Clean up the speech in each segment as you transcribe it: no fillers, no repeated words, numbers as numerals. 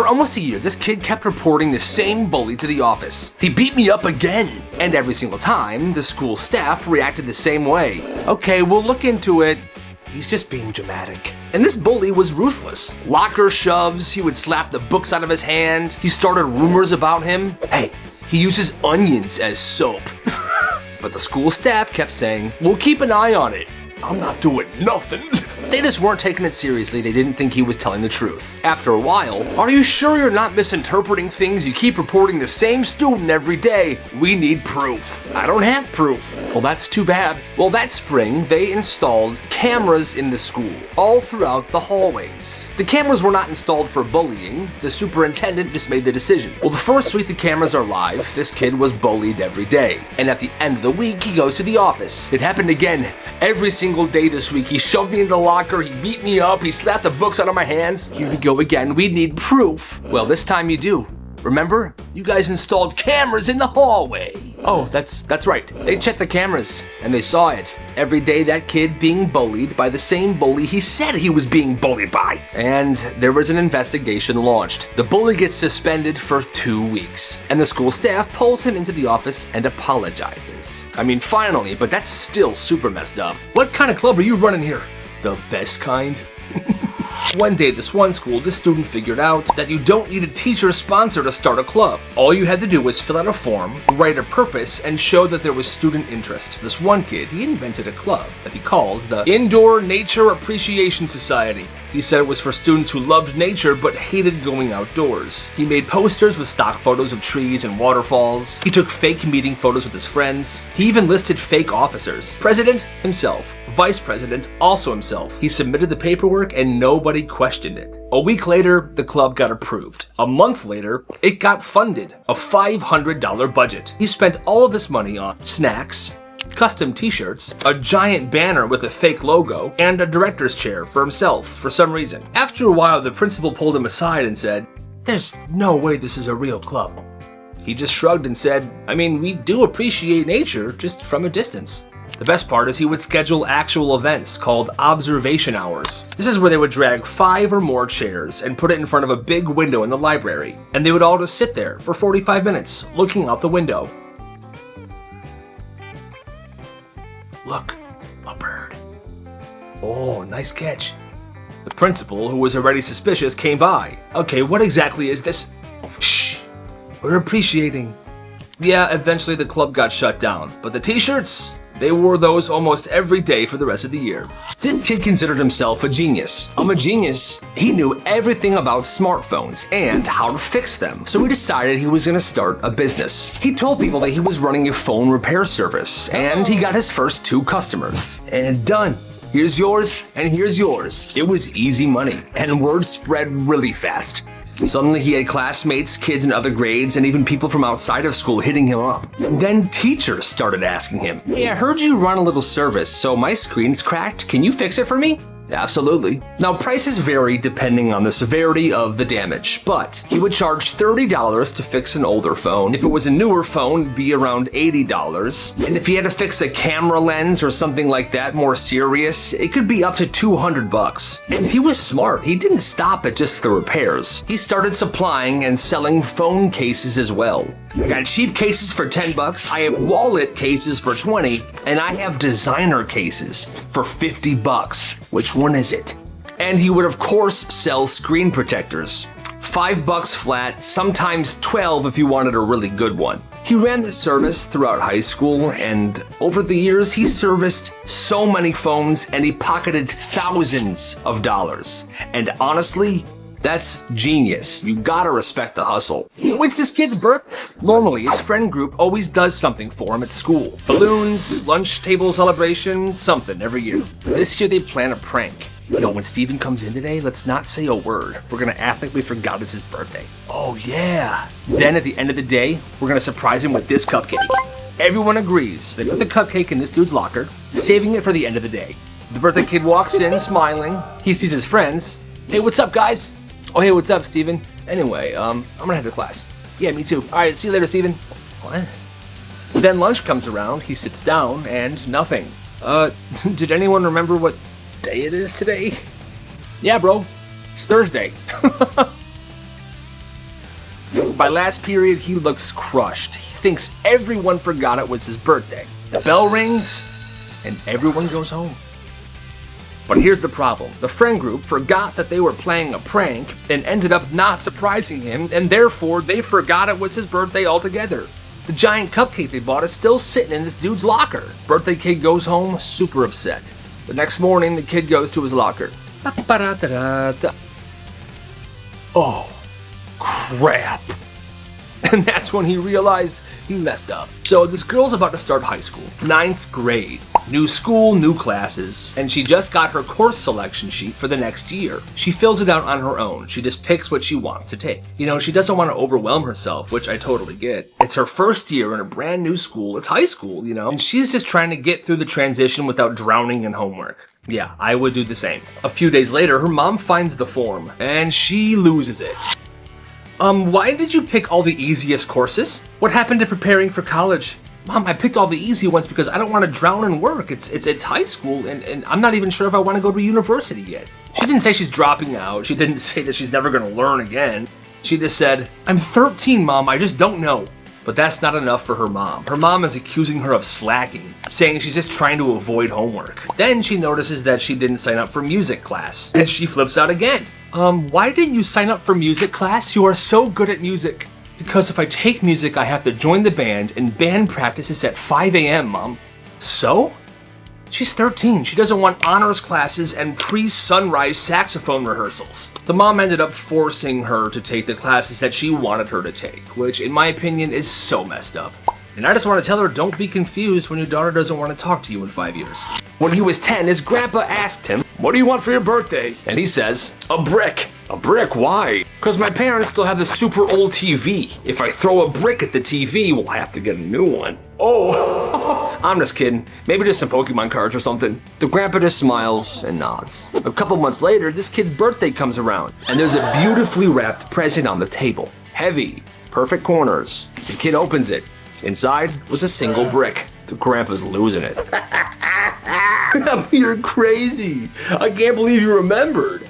For almost a year, this kid kept reporting the same bully to the office. He beat me up again. And every single time, the school staff reacted the same way. Okay, we'll look into it. He's just being dramatic. And this bully was ruthless. Locker shoves, he would slap the books out of his hand. He started rumors about him. Hey, he uses onions as soap. But the school staff kept saying, we'll keep an eye on it. I'm not doing nothing. They just weren't taking it seriously. They didn't think he was telling the truth. After a while, are you sure you're not misinterpreting things? You keep reporting the same student every day. We need proof. I don't have proof. Well, that's too bad. Well, that spring, they installed cameras in the school, all throughout the hallways. The cameras were not installed for bullying. The superintendent just made the decision. Well, the first week the cameras are live, this kid was bullied every day. And at the end of the week, he goes to the office. It happened again. Every single day this week, he shoved me into the locker, he beat me up, he slapped the books out of my hands. Here we go again, we need proof. Well, this time you do. Remember? You guys installed cameras in the hallway. Oh, that's right. They checked the cameras, and they saw it. Every day that kid being bullied by the same bully he said he was being bullied by. And there was an investigation launched. The bully gets suspended for 2 weeks, and the school staff pulls him into the office and apologizes. I mean, finally, but that's still super messed up. What kind of club are you running here? The best kind? One day, this one school, this student figured out that you don't need a teacher sponsor to start a club. All you had to do was fill out a form, write a purpose, and show that there was student interest. This one kid, he invented a club that he called the Indoor Nature Appreciation Society. He said it was for students who loved nature but hated going outdoors. He made posters with stock photos of trees and waterfalls. He took fake meeting photos with his friends. He even listed fake officers. President, himself. Vice President, also himself. He submitted the paperwork and nobody questioned it. A week later, the club got approved. A month later, it got funded. A $500 budget. He spent all of this money on snacks, custom t-shirts, a giant banner with a fake logo, and a director's chair for himself for some reason. After a while, the principal pulled him aside and said, "There's no way this is a real club." He just shrugged and said, "I mean, we do appreciate nature, just from a distance." The best part is he would schedule actual events called observation hours. This is where they would drag 5 or more chairs and put it in front of a big window in the library, and they would all just sit there for 45 minutes, looking out the window. Look, a bird. Oh, nice catch. The principal, who was already suspicious, came by. Okay, what exactly is this? Shh, we're appreciating. Yeah, eventually the club got shut down, but the t-shirts, they wore those almost every day for the rest of the year. This kid considered himself a genius. I'm a genius. He knew everything about smartphones and how to fix them. So he decided he was going to start a business. He told people that he was running a phone repair service, and he got his first 2 customers. And done. Here's yours, and here's yours. It was easy money, and word spread really fast. Suddenly he had classmates, kids in other grades, and even people from outside of school hitting him up. Then teachers started asking him, "Hey, I heard you run a little service, so my screen's cracked. Can you fix it for me?" Absolutely. Now, prices vary depending on the severity of the damage, but he would charge $30 to fix an older phone. If it was a newer phone, it'd be around $80. And if he had to fix a camera lens or something like that, more serious, it could be up to $200. And he was smart. He didn't stop at just the repairs. He started supplying and selling phone cases as well. I got cheap cases for $10, I have wallet cases for $20, and I have designer cases for $50. Which one is it? And he would of course sell screen protectors. $5 flat, sometimes $12 if you wanted a really good one. He ran the service throughout high school, and over the years he serviced so many phones and he pocketed thousands of dollars. And honestly, that's genius. You gotta respect the hustle. It's this kid's birthday. Normally, his friend group always does something for him at school. Balloons, lunch table celebration, something every year. This year they plan a prank. Yo, when Steven comes in today, let's not say a word. We're gonna act like we forgot it's his birthday. Oh yeah. Then at the end of the day, we're gonna surprise him with this cupcake. Everyone agrees. They put the cupcake in this dude's locker, saving it for the end of the day. The birthday kid walks in, smiling. He sees his friends. Hey, what's up, guys? Oh, hey, what's up, Steven? Anyway, I'm gonna head to class. Yeah, me too. All right, see you later, Steven. What? Then lunch comes around, he sits down, and nothing. Did anyone remember what day it is today? Yeah, bro. It's Thursday. By last period, he looks crushed. He thinks everyone forgot it was his birthday. The bell rings, and everyone goes home. But here's the problem. The friend group forgot that they were playing a prank and ended up not surprising him, and therefore they forgot it was his birthday altogether. The giant cupcake they bought is still sitting in this dude's locker. Birthday kid goes home super upset. The next morning, the kid goes to his locker. Oh, crap. And that's when he realized he messed up. So this girl's about to start high school, 9th grade. New school, new classes, and she just got her course selection sheet for the next year. She fills it out on her own. She just picks what she wants to take. You know, she doesn't want to overwhelm herself, which I totally get. It's her first year in a brand new school. It's high school, you know, and she's just trying to get through the transition without drowning in homework. Yeah, I would do the same. A few days later, her mom finds the form, and she loses it. Why did you pick all the easiest courses? What happened to preparing for college? Mom, I picked all the easy ones because I don't want to drown in work. It's high school, and I'm not even sure if I want to go to university yet. She didn't say she's dropping out. She didn't say that she's never going to learn again. She just said, I'm 13, Mom, I just don't know. But that's not enough for her mom. Her mom is accusing her of slacking, saying she's just trying to avoid homework. Then she notices that she didn't sign up for music class, and she flips out again. Why didn't you sign up for music class? You are so good at music. Because if I take music, I have to join the band, and band practice is at 5 a.m., Mom. So? She's 13. She doesn't want honors classes and pre-sunrise saxophone rehearsals. The mom ended up forcing her to take the classes that she wanted her to take, which in my opinion is so messed up. And I just want to tell her, don't be confused when your daughter doesn't want to talk to you in 5 years. When he was 10, his grandpa asked him, what do you want for your birthday? And he says, a brick. A brick? Why? Because my parents still have this super old TV. If I throw a brick at the TV, we'll have to get a new one. Oh, I'm just kidding. Maybe just some Pokemon cards or something. The grandpa just smiles and nods. A couple months later, this kid's birthday comes around, and there's a beautifully wrapped present on the table. Heavy, perfect corners. The kid opens it. Inside was a single brick. The grandpa's losing it. You're crazy. I can't believe you remembered.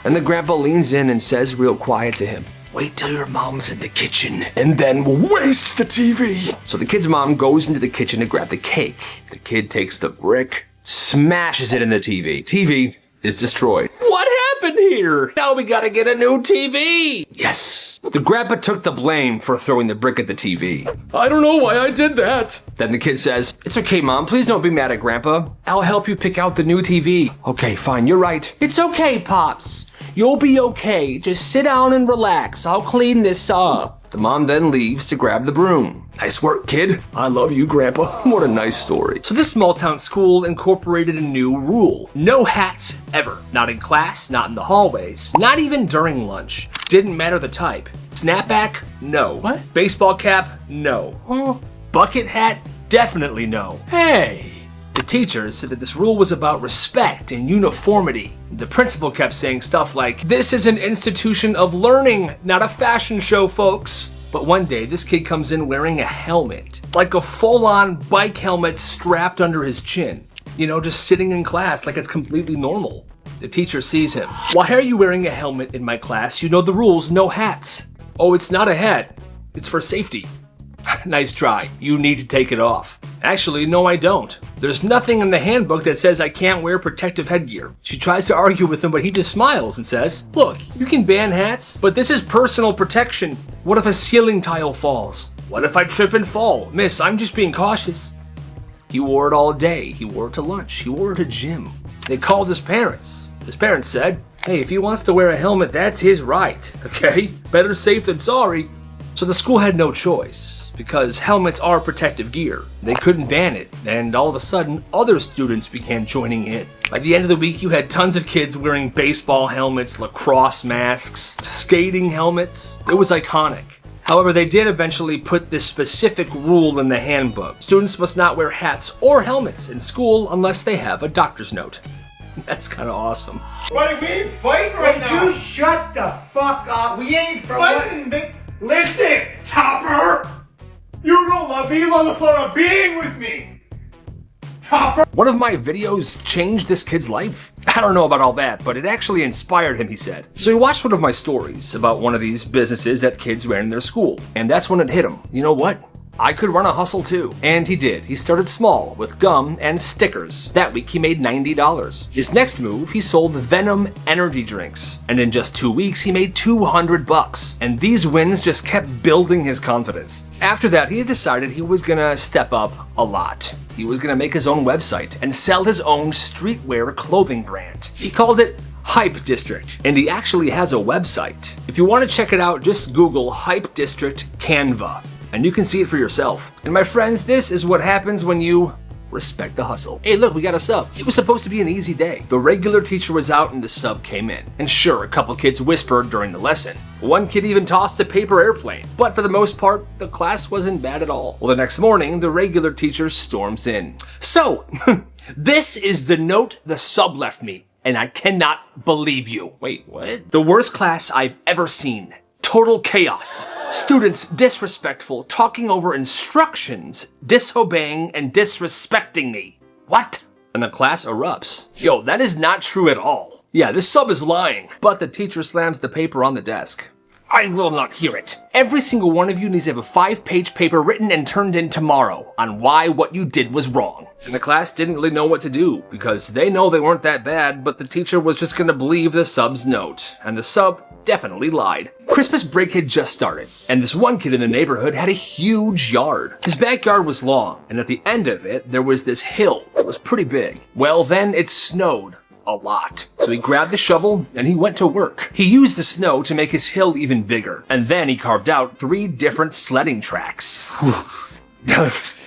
And the grandpa leans in and says real quiet to him, wait till your mom's in the kitchen and then waste the TV. So the kid's mom goes into the kitchen to grab the cake. The kid takes the brick, smashes it in the TV. TV is destroyed. What happened here? Now we gotta get a new TV. Yes. The grandpa took the blame for throwing the brick at the TV. I don't know why I did that. Then the kid says, it's okay, Mom. Please don't be mad at Grandpa. I'll help you pick out the new TV. Okay, fine. You're right. It's okay, Pops. You'll be okay. Just sit down and relax. I'll clean this up. The mom then leaves to grab the broom. Nice work, kid. I love you, Grandpa. What a nice story. So this small town school incorporated a new rule. No hats ever. Not in class, not in the hallways, not even during lunch. Didn't matter the type. Snapback? No. What? Baseball cap? No. Huh? Bucket hat? Definitely no. Hey! The teachers said that this rule was about respect and uniformity. The principal kept saying stuff like, this is an institution of learning, not a fashion show, folks. But one day, this kid comes in wearing a helmet. Like a full-on bike helmet strapped under his chin. You know, just sitting in class like it's completely normal. The teacher sees him. Why are you wearing a helmet in my class? You know the rules, no hats. Oh, it's not a hat. It's for safety. Nice try. You need to take it off. Actually, no, I don't. There's nothing in the handbook that says I can't wear protective headgear. She tries to argue with him, but he just smiles and says, look, you can ban hats, but this is personal protection. What if a ceiling tile falls? What if I trip and fall? Miss, I'm just being cautious. He wore it all day. He wore it to lunch. He wore it to gym. They called his parents. His parents said, hey, if he wants to wear a helmet, that's his right, okay? Better safe than sorry. So the school had no choice, because helmets are protective gear. They couldn't ban it, and all of a sudden, other students began joining in. By the end of the week, you had tons of kids wearing baseball helmets, lacrosse masks, skating helmets. It was iconic. However, they did eventually put this specific rule in the handbook. Students must not wear hats or helmets in school unless they have a doctor's note. That's kind of awesome. Buddy, we ain't fighting right now. You shut the fuck up. We ain't fighting, big. Listen, Topper. You don't love me. You love the fun of being with me. One of my videos changed this kid's life? I don't know about all that, but it actually inspired him, he said. So he watched one of my stories about one of these businesses that kids ran in their school, and that's when it hit him. You know what? I could run a hustle too. And he did. He started small with gum and stickers. That week he made $90. His next move, he sold Venom energy drinks. And in just 2 weeks, he made $200. And these wins just kept building his confidence. After that, he had decided he was gonna step up a lot. He was gonna make his own website and sell his own streetwear clothing brand. He called it Hype District, and he actually has a website. If you want to check it out, just Google Hype District Canva, and you can see it for yourself. And my friends, this is what happens when you respect the hustle. Hey, look, we got a sub. It was supposed to be an easy day. The regular teacher was out and the sub came in. And sure, a couple kids whispered during the lesson. One kid even tossed a paper airplane. But for the most part, the class wasn't bad at all. Well, the next morning, the regular teacher storms in. So, this is the note the sub left me, and I cannot believe you. Wait, what? The worst class I've ever seen. Total chaos. Students disrespectful, talking over instructions, disobeying, and disrespecting me. What? And the class erupts. Yo, that is not true at all. Yeah, this sub is lying. But the teacher slams the paper on the desk. I will not hear it. Every single one of you needs to have a 5-page paper written and turned in tomorrow on why what you did was wrong. And the class didn't really know what to do because they know they weren't that bad, but the teacher was just gonna believe the sub's note. And the sub definitely lied. Christmas break had just started, and this one kid in the neighborhood had a huge yard. His backyard was long, and at the end of it, there was this hill that was pretty big. Well, then it snowed a lot. So he grabbed the shovel and he went to work. He used the snow to make his hill even bigger, and then he carved out 3 different sledding tracks. Yes.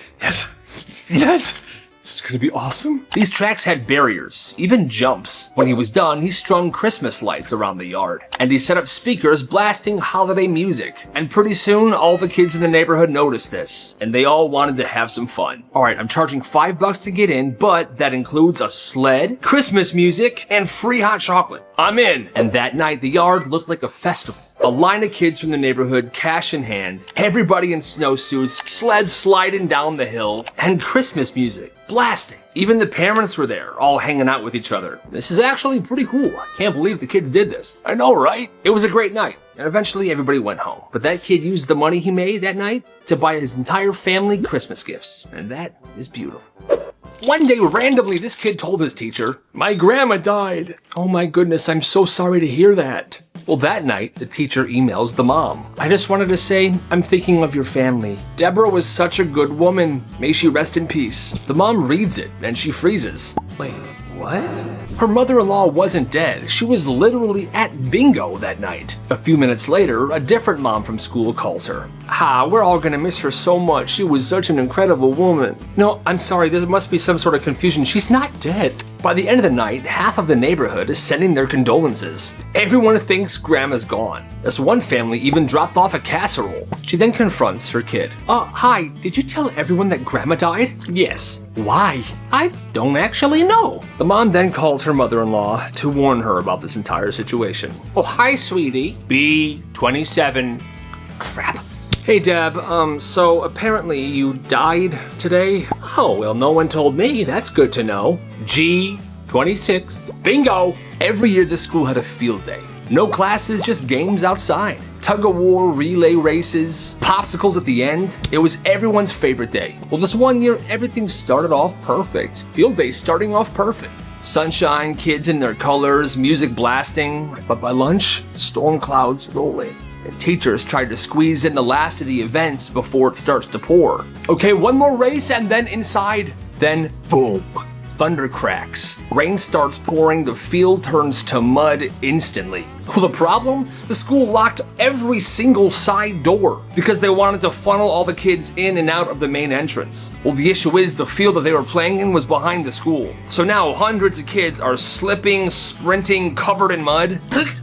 Yes. This is gonna be awesome. These tracks had barriers, even jumps. When he was done, he strung Christmas lights around the yard. And he set up speakers blasting holiday music. And pretty soon, all the kids in the neighborhood noticed this. And they all wanted to have some fun. Alright, I'm charging $5 to get in, but that includes a sled, Christmas music, and free hot chocolate. I'm in. And that night, the yard looked like a festival. A line of kids from the neighborhood, cash in hand, everybody in snowsuits, sleds sliding down the hill, and Christmas music blasting. Even the parents were there, all hanging out with each other. This is actually pretty cool. I can't believe the kids did this. I know, right? It was a great night. And eventually everybody went home. But that kid used the money he made that night to buy his entire family Christmas gifts. And that is beautiful. One day, randomly, this kid told his teacher, "My grandma died." Oh my goodness, I'm so sorry to hear that. Well, that night, the teacher emails the mom. "I just wanted to say, I'm thinking of your family. Deborah was such a good woman. May she rest in peace." The mom reads it, and she freezes. Wait, what? Her mother-in-law wasn't dead. She was literally at bingo that night. A few minutes later, a different mom from school calls her. We're all gonna miss her so much. She was such an incredible woman. No, I'm sorry, there must be some sort of confusion. She's not dead. By the end of the night, half of the neighborhood is sending their condolences. Everyone thinks grandma's gone. This one family even dropped off a casserole. She then confronts her kid. Hi, did you tell everyone that grandma died?" "Yes." "Why?" "I don't actually know." The mom then calls her mother-in-law to warn her about this entire situation. "Oh, hi, sweetie. B27. Crap. Hey, Deb, so apparently you died today?" "Oh, well, no one told me. That's good to know." G26. Bingo! Every year this school had a field day. No classes, just games outside. Tug-of-war, relay races, popsicles at the end. It was everyone's favorite day. Well, this one year, everything started off perfect. Field day starting off perfect. Sunshine, kids in their colors, music blasting. But by lunch, storm clouds rolling. And teachers tried to squeeze in the last of the events before it starts to pour. Okay, one more race and then inside. Then, boom. Thunder cracks. Rain starts pouring, the field turns to mud instantly. Well, the problem? The school locked every single side door because they wanted to funnel all the kids in and out of the main entrance. Well, the issue is the field that they were playing in was behind the school. So now hundreds of kids are slipping, sprinting, covered in mud.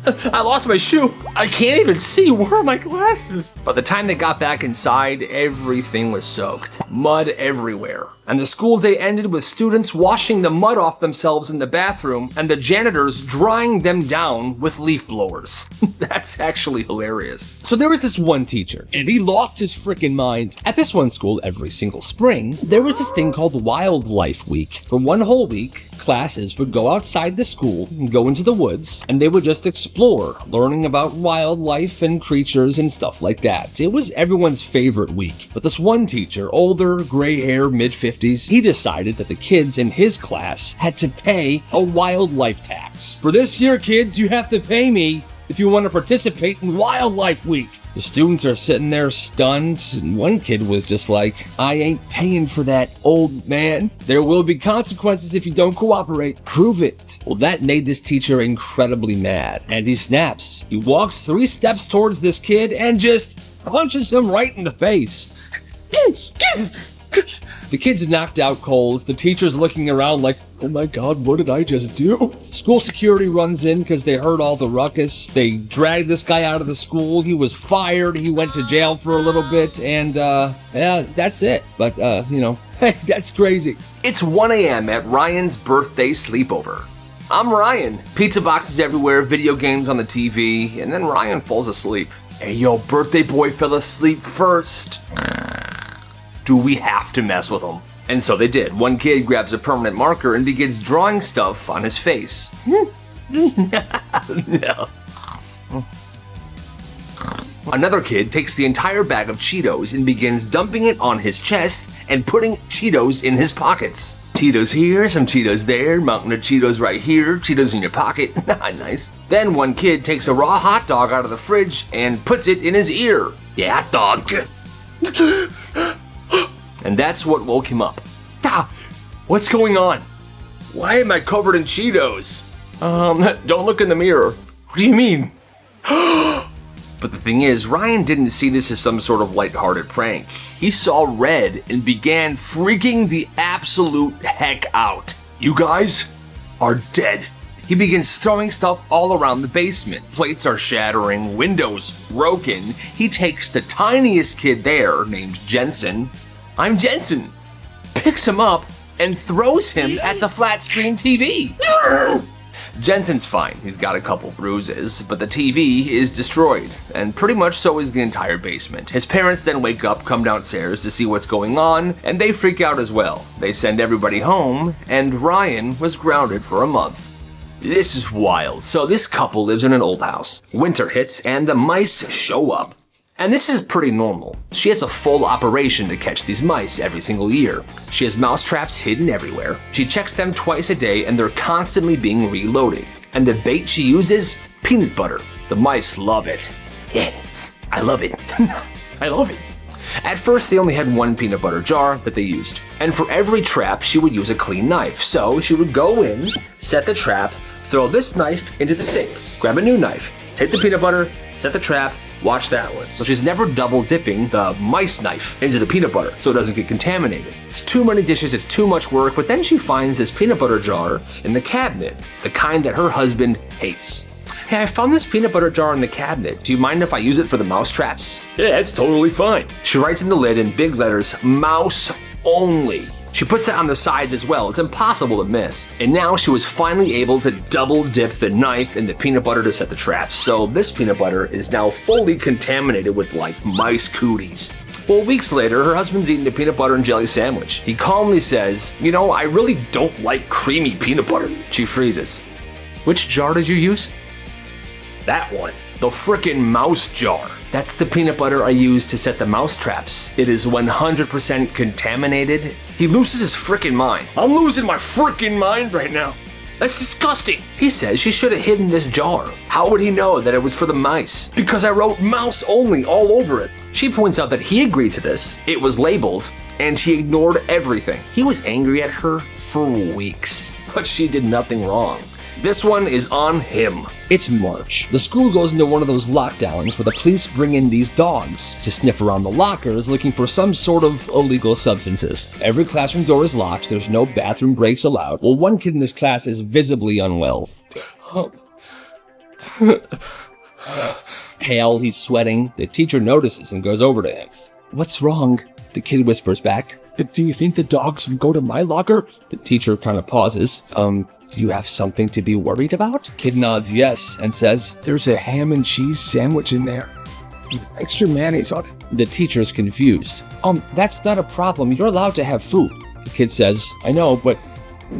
I lost my shoe. I can't even see. Where are my glasses? By the time they got back inside, everything was soaked. Mud everywhere. And the school day ended with students washing the mud off themselves in the bathroom and the janitors drying them down with leaf blowers. That's actually hilarious. So there was this one teacher, and he lost his frickin' mind. At this one school, every single spring, there was this thing called Wildlife Week. For one whole week, classes would go outside the school and go into the woods, and they would just explore, learning about wildlife and creatures and stuff like that. It was everyone's favorite week. But this one teacher, older, gray hair, mid-50s, he decided that the kids in his class had to pay a wildlife tax. For this year, kids, you have to pay me if you want to participate in Wildlife Week. The students are sitting there stunned, and one kid was just like, I ain't paying for that, old man. There will be consequences if you don't cooperate. Prove it. Well, that made this teacher incredibly mad, and he snaps. He walks 3 steps towards this kid and just punches him right in the face. The kid's knocked out cold. The teacher's looking around like, oh my god, what did I just do? School security runs in because they heard all the ruckus. They dragged this guy out of the school. He was fired. He went to jail for a little bit, and yeah, that's it. But, hey, that's crazy. It's 1 a.m. at Ryan's birthday sleepover. I'm Ryan. Pizza boxes everywhere, video games on the TV, and then Ryan falls asleep. Hey, yo, birthday boy fell asleep first. Do we have to mess with him? And so they did. One kid grabs a permanent marker and begins drawing stuff on his face. No. Another kid takes the entire bag of Cheetos and begins dumping it on his chest and putting Cheetos in his pockets. Cheetos here, some Cheetos there, mountain of Cheetos right here, Cheetos in your pocket. Nice. Then one kid takes a raw hot dog out of the fridge and puts it in his ear. Yeah, hot dog. And that's what woke him up. What's going on? Why am I covered in Cheetos? Don't look in the mirror. What do you mean? But the thing is, Ryan didn't see this as some sort of lighthearted prank. He saw red and began freaking the absolute heck out. You guys are dead. He begins throwing stuff all around the basement. Plates are shattering, windows broken. He takes the tiniest kid there, named Jensen. I'm Jensen. Picks him up and throws him at the flat screen TV. Jensen's fine. He's got a couple bruises, but the TV is destroyed, and pretty much so is the entire basement. His parents then wake up, come downstairs to see what's going on, and they freak out as well. They send everybody home, and Ryan was grounded for a month. This is wild. So this couple lives in an old house. Winter hits, and the mice show up. And this is pretty normal. She has a full operation to catch these mice every single year. She has mouse traps hidden everywhere. She checks them twice a day and they're constantly being reloaded. And the bait she uses? Peanut butter. The mice love it. Yeah, I love it. I love it. At first, they only had one peanut butter jar that they used. And for every trap, she would use a clean knife. So she would go in, set the trap, throw this knife into the sink, grab a new knife, take the peanut butter, set the trap, watch that one. So she's never double dipping the mice knife into the peanut butter so it doesn't get contaminated. It's too many dishes, it's too much work, but then she finds this peanut butter jar in the cabinet, the kind that her husband hates. Hey, I found this peanut butter jar in the cabinet. Do you mind if I use it for the mouse traps? Yeah, it's totally fine. She writes in the lid in big letters, mouse only. She puts that on the sides as well. It's impossible to miss. And now she was finally able to double dip the knife in the peanut butter to set the traps. So this peanut butter is now fully contaminated with like mice cooties. Well, weeks later, her husband's eating a peanut butter and jelly sandwich. He calmly says, you know, I really don't like creamy peanut butter. She freezes. Which jar did you use? That one. The frickin' mouse jar. That's the peanut butter I use to set the mouse traps. It is 100% contaminated. He loses his frickin' mind. I'm losing my frickin' mind right now. That's disgusting. He says she should have hidden this jar. How would he know that it was for the mice? Because I wrote mouse only all over it. She points out that he agreed to this. It was labeled, and he ignored everything. He was angry at her for weeks, but she did nothing wrong. This one is on him. It's March. The school goes into one of those lockdowns where the police bring in these dogs to sniff around the lockers looking for some sort of illegal substances. Every classroom door is locked. There's no bathroom breaks allowed. Well, one kid in this class is visibly unwell. Pale, he's sweating. The teacher notices and goes over to him. "What's wrong?" The kid whispers back. "Do you think the dogs would go to my locker?" The teacher kind of pauses. Do you have something to be worried about?" Kid nods yes and says, "There's a ham and cheese sandwich in there with extra mayonnaise on it." The teacher's confused. That's not a problem. You're allowed to have food." The kid says, "I know, but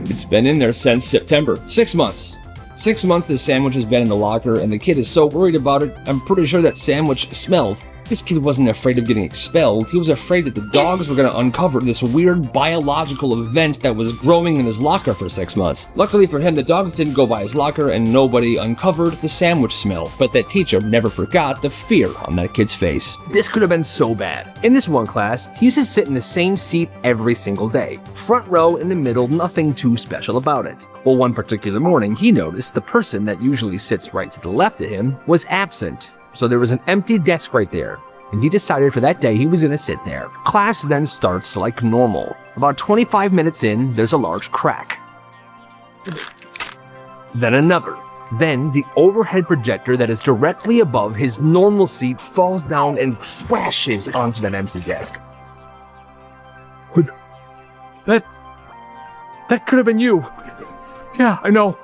it's been in there since September. 6 months. 6 months the sandwich has been in the locker, and the kid is so worried about it, I'm pretty sure that sandwich smelled." This kid wasn't afraid of getting expelled. He was afraid that the dogs were going to uncover this weird biological event that was growing in his locker for 6 months. Luckily for him, the dogs didn't go by his locker and nobody uncovered the sandwich smell. But that teacher never forgot the fear on that kid's face. This could have been so bad. In this one class, he used to sit in the same seat every single day. Front row in the middle, nothing too special about it. Well, one particular morning, he noticed the person that usually sits right to the left of him was absent. So there was an empty desk right there, and he decided for that day he was going to sit there. Class then starts like normal. About 25 minutes in, there's a large crack. Then another. Then the overhead projector that is directly above his normal seat falls down and crashes onto that empty desk. That could have been you. Yeah, I know.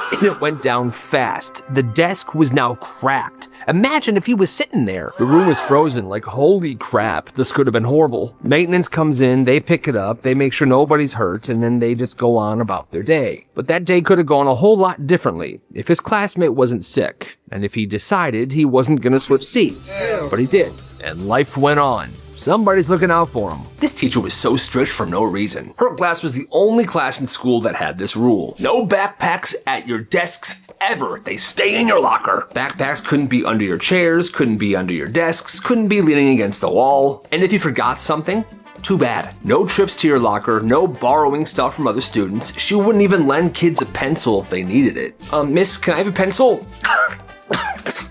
And it went down fast. The desk was now cracked. Imagine if he was sitting there. The room was frozen, like holy crap, this could have been horrible. Maintenance comes in, they pick it up, they make sure nobody's hurt, and then they just go on about their day. But that day could have gone a whole lot differently if his classmate wasn't sick, and if he decided he wasn't gonna switch seats. But he did, and life went on. Somebody's looking out for him. This teacher was so strict for no reason. Her class was the only class in school that had this rule. No backpacks at your desks ever. They stay in your locker. Backpacks couldn't be under your chairs, couldn't be under your desks, couldn't be leaning against the wall. And if you forgot something, too bad. No trips to your locker, no borrowing stuff from other students. She wouldn't even lend kids a pencil if they needed it. Miss, can I have a pencil?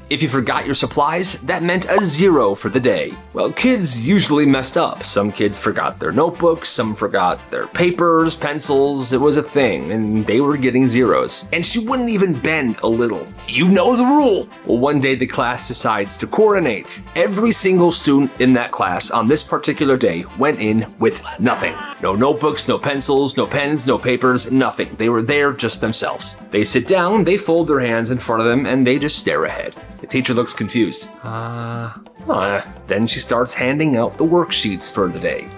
If you forgot your supplies, that meant a 0 for the day. Well, kids usually messed up. Some kids forgot their notebooks, some forgot their papers, pencils. It was a thing, and they were getting 0s. And she wouldn't even bend a little. You know the rule. Well, one day the class decides to coordinate. Every single student in that class on this particular day went in with nothing. No notebooks, no pencils, no pens, no papers, nothing. They were there just themselves. They sit down, they fold their hands in front of them, and they just stare ahead. The teacher looks confused. Then she starts handing out the worksheets for the day.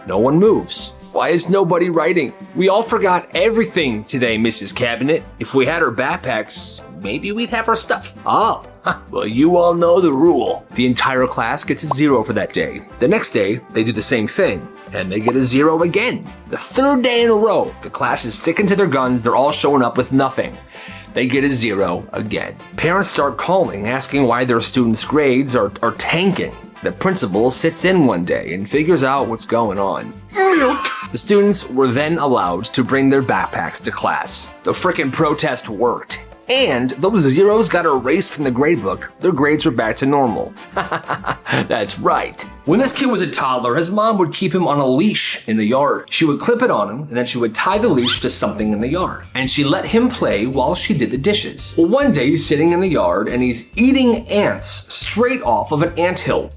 No one moves. Why is nobody writing? We all forgot everything today, Mrs. Cabinet. If we had our backpacks, maybe we'd have our stuff. Oh, well, you all know the rule. The entire class gets a 0 for that day. The next day, they do the same thing, and they get a 0 again. The third day in a row, the class is sticking to their guns. They're all showing up with nothing. They get a 0 again. Parents start calling, asking why their students' grades are tanking. The principal sits in one day and figures out what's going on. Milk! The students were then allowed to bring their backpacks to class. The frickin' protest worked. And those 0s got erased from the gradebook. Their grades were back to normal. That's right. When this kid was a toddler, his mom would keep him on a leash in the yard. She would clip it on him, and then she would tie the leash to something in the yard. And she let him play while she did the dishes. Well, one day he's sitting in the yard and he's eating ants straight off of an anthill.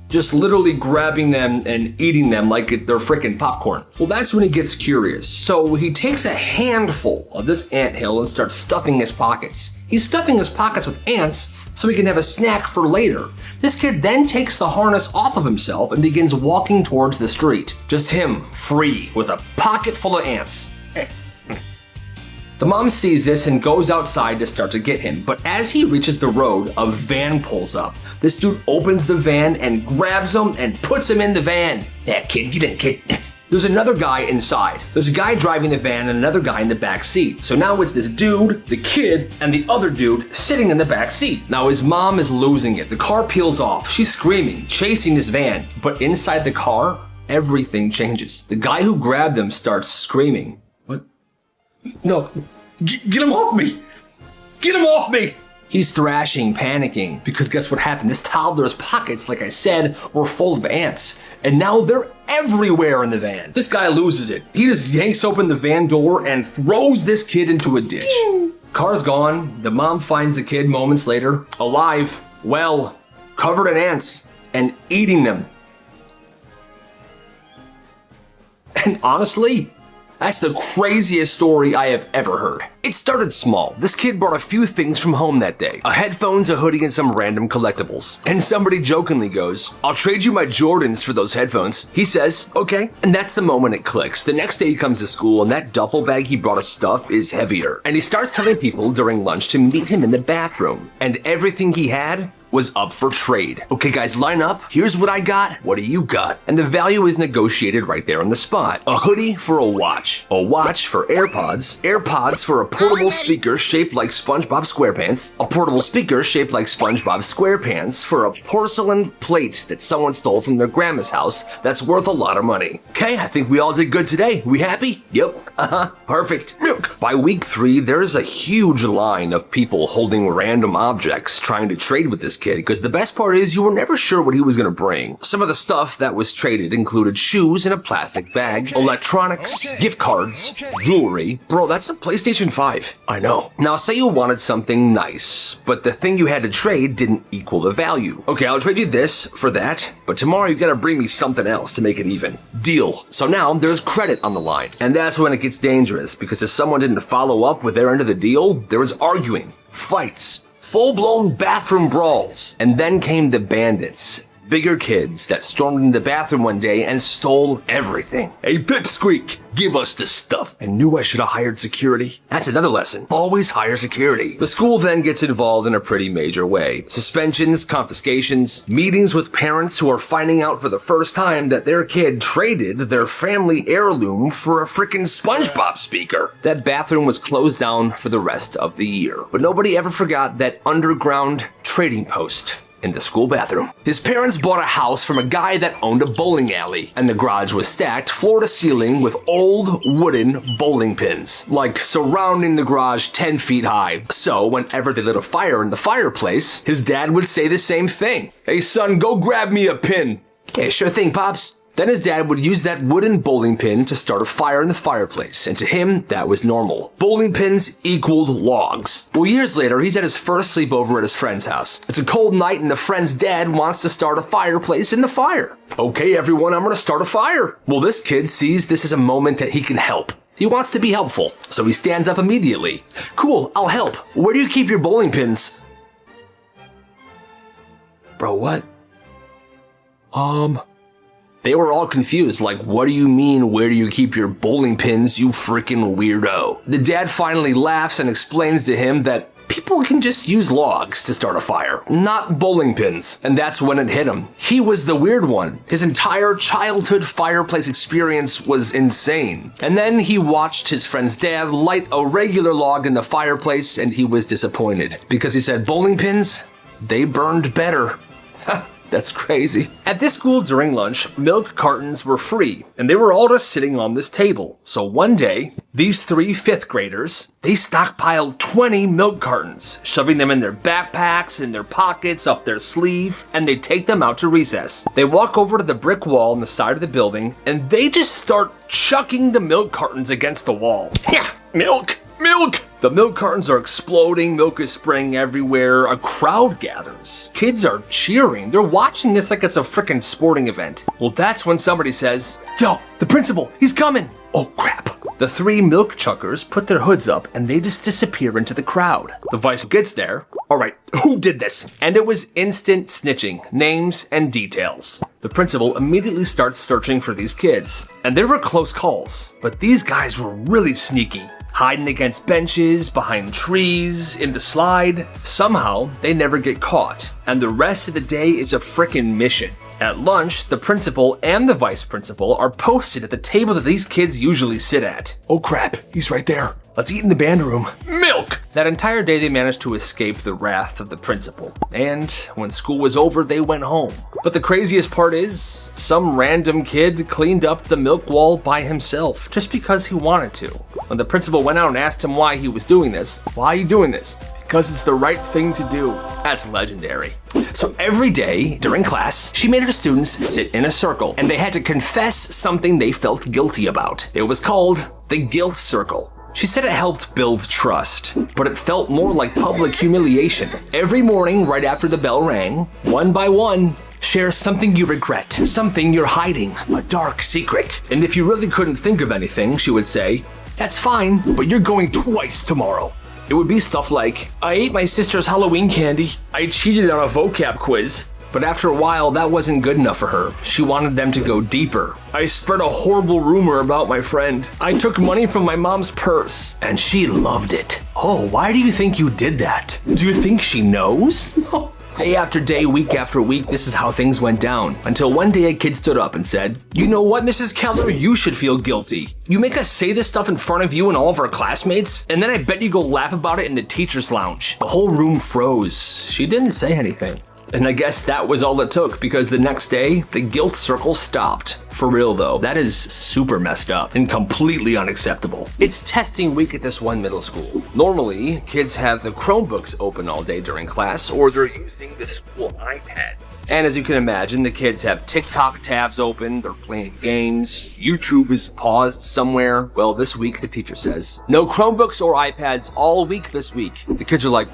Just literally grabbing them and eating them like they're freaking popcorn. Well, that's when he gets curious. So he takes a handful of this anthill and starts stuffing his pockets. He's stuffing his pockets with ants so he can have a snack for later. This kid then takes the harness off of himself and begins walking towards the street. Just him, free, with a pocket full of ants. The mom sees this and goes outside to start to get him, but as he reaches the road, a van pulls up. This dude opens the van and grabs him and puts him in the van. Yeah, kid, get in, kid. There's another guy inside. There's a guy driving the van and another guy in the back seat. So now it's this dude, the kid, and the other dude sitting in the back seat. Now his mom is losing it. The car peels off. She's screaming, chasing this van. But inside the car, everything changes. The guy who grabbed them starts screaming. What? No, get him off me! Get him off me! He's thrashing, panicking, because guess what happened? This toddler's pockets, like I said, were full of ants. And now they're everywhere in the van. This guy loses it. He just yanks open the van door and throws this kid into a ditch. Car's gone. The mom finds the kid moments later, alive, well, covered in ants, and eating them. And honestly, that's the craziest story I have ever heard. It started small. This kid brought a few things from home that day. Headphones, a hoodie, and some random collectibles. And somebody jokingly goes, "I'll trade you my Jordans for those headphones." He says, "Okay." And that's the moment it clicks. The next day he comes to school and that duffel bag he brought of stuff is heavier. And he starts telling people during lunch to meet him in the bathroom. And everything he had was up for trade. "Okay guys, line up. Here's what I got. What do you got?" And the value is negotiated right there on the spot. A hoodie for a watch for AirPods, AirPods for a portable speaker shaped like SpongeBob SquarePants, a portable speaker shaped like SpongeBob SquarePants for a porcelain plate that someone stole from their grandma's house that's worth a lot of money. Okay, I think we all did good today. We happy? Yep. Perfect. Milk. By week 3, there's a huge line of people holding random objects trying to trade with this kid, because the best part is you were never sure what he was going to bring. Some of the stuff that was traded included shoes in a plastic bag, electronics, gift cards, jewelry. Bro, that's a PlayStation 5. I know. Now say you wanted something nice, but the thing you had to trade didn't equal the value. Okay, I'll trade you this for that, but tomorrow you gotta bring me something else to make it even. Deal. So now there's credit on the line, and that's when it gets dangerous, because if someone didn't follow up with their end of the deal, there was arguing, fights, full-blown bathroom brawls. And then came the bandits. Bigger kids that stormed into the bathroom one day and stole everything. "Hey, Pipsqueak, give us the stuff." I knew I should have hired security. That's another lesson. Always hire security. The school then gets involved in a pretty major way. Suspensions, confiscations, meetings with parents who are finding out for the first time that their kid traded their family heirloom for a frickin' SpongeBob speaker. That bathroom was closed down for the rest of the year. But nobody ever forgot that underground trading post in the school bathroom. His parents bought a house from a guy that owned a bowling alley, and the garage was stacked floor to ceiling with old wooden bowling pins, like surrounding the garage 10 feet high. So whenever they lit a fire in the fireplace, his dad would say the same thing. "Hey son, go grab me a pin." "Yeah, sure thing, Pops." Then his dad would use that wooden bowling pin to start a fire in the fireplace, and to him, that was normal. Bowling pins equaled logs. Well, years later, he's at his first sleepover at his friend's house. It's a cold night, and the friend's dad wants to start a fireplace in the fire. "Okay, everyone, I'm gonna start a fire." Well, this kid sees this as a moment that he can help. He wants to be helpful, so he stands up immediately. "Cool, I'll help. Where do you keep your bowling pins?" Bro, what? They were all confused, like, "What do you mean, where do you keep your bowling pins, you freaking weirdo?" The dad finally laughs and explains to him that people can just use logs to start a fire, not bowling pins. And that's when it hit him. He was the weird one. His entire childhood fireplace experience was insane. And then he watched his friend's dad light a regular log in the fireplace, and he was disappointed, because he said bowling pins, they burned better. That's crazy. At this school during lunch, milk cartons were free, and they were all just sitting on this table. So one day, these 3 fifth graders, they stockpiled 20 milk cartons, shoving them in their backpacks, in their pockets, up their sleeve, and they take them out to recess. They walk over to the brick wall on the side of the building, and they just start chucking the milk cartons against the wall. Yeah, milk! Milk! The milk cartons are exploding, milk is spraying everywhere, a crowd gathers. Kids are cheering, they're watching this like it's a frickin' sporting event. Well, that's when somebody says, "Yo, the principal, he's coming!" Oh crap. The 3 milk chuckers put their hoods up and they just disappear into the crowd. The vice gets there. "Alright, who did this?" And it was instant snitching, names and details. The principal immediately starts searching for these kids. And there were close calls, but these guys were really sneaky. Hiding against benches, behind trees, in the slide. Somehow, they never get caught, and the rest of the day is a frickin' mission. At lunch, the principal and the vice principal are posted at the table that these kids usually sit at. Oh crap, he's right there. Let's eat in the band room. Milk! That entire day they managed to escape the wrath of the principal. And when school was over, they went home. But the craziest part is, some random kid cleaned up the milk wall by himself, just because he wanted to. When the principal went out and asked him why he was doing this, "Why are you doing this?" because it's the right thing to do. That's legendary. So every day during class, she made her students sit in a circle, and they had to confess something they felt guilty about. It was called the guilt circle. She said it helped build trust, but it felt more like public humiliation. Every morning, right after the bell rang, one by one, share something you regret, something you're hiding, a dark secret. And if you really couldn't think of anything, she would say, "That's fine, but you're going twice tomorrow." It would be stuff like, "I ate my sister's Halloween candy. I cheated on a vocab quiz." But after a while, that wasn't good enough for her. She wanted them to go deeper. "I spread a horrible rumor about my friend. I took money from my mom's purse." And she loved it. "Oh, why do you think you did that? Do you think she knows?" Day after day, week after week, this is how things went down. Until one day a kid stood up and said, "You know what, Mrs. Keller? You should feel guilty. You make us say this stuff in front of you and all of our classmates, and then I bet you go laugh about it in the teacher's lounge." The whole room froze. She didn't say anything. And I guess that was all it took, because the next day, the guilt circle stopped. For real though, that is super messed up and completely unacceptable. It's testing week at this one middle school. Normally, kids have the Chromebooks open all day during class, or they're using the school iPad. And as you can imagine, the kids have TikTok tabs open, they're playing games, YouTube is paused somewhere. Well, this week, the teacher says, "No Chromebooks or iPads all week this week." The kids are like,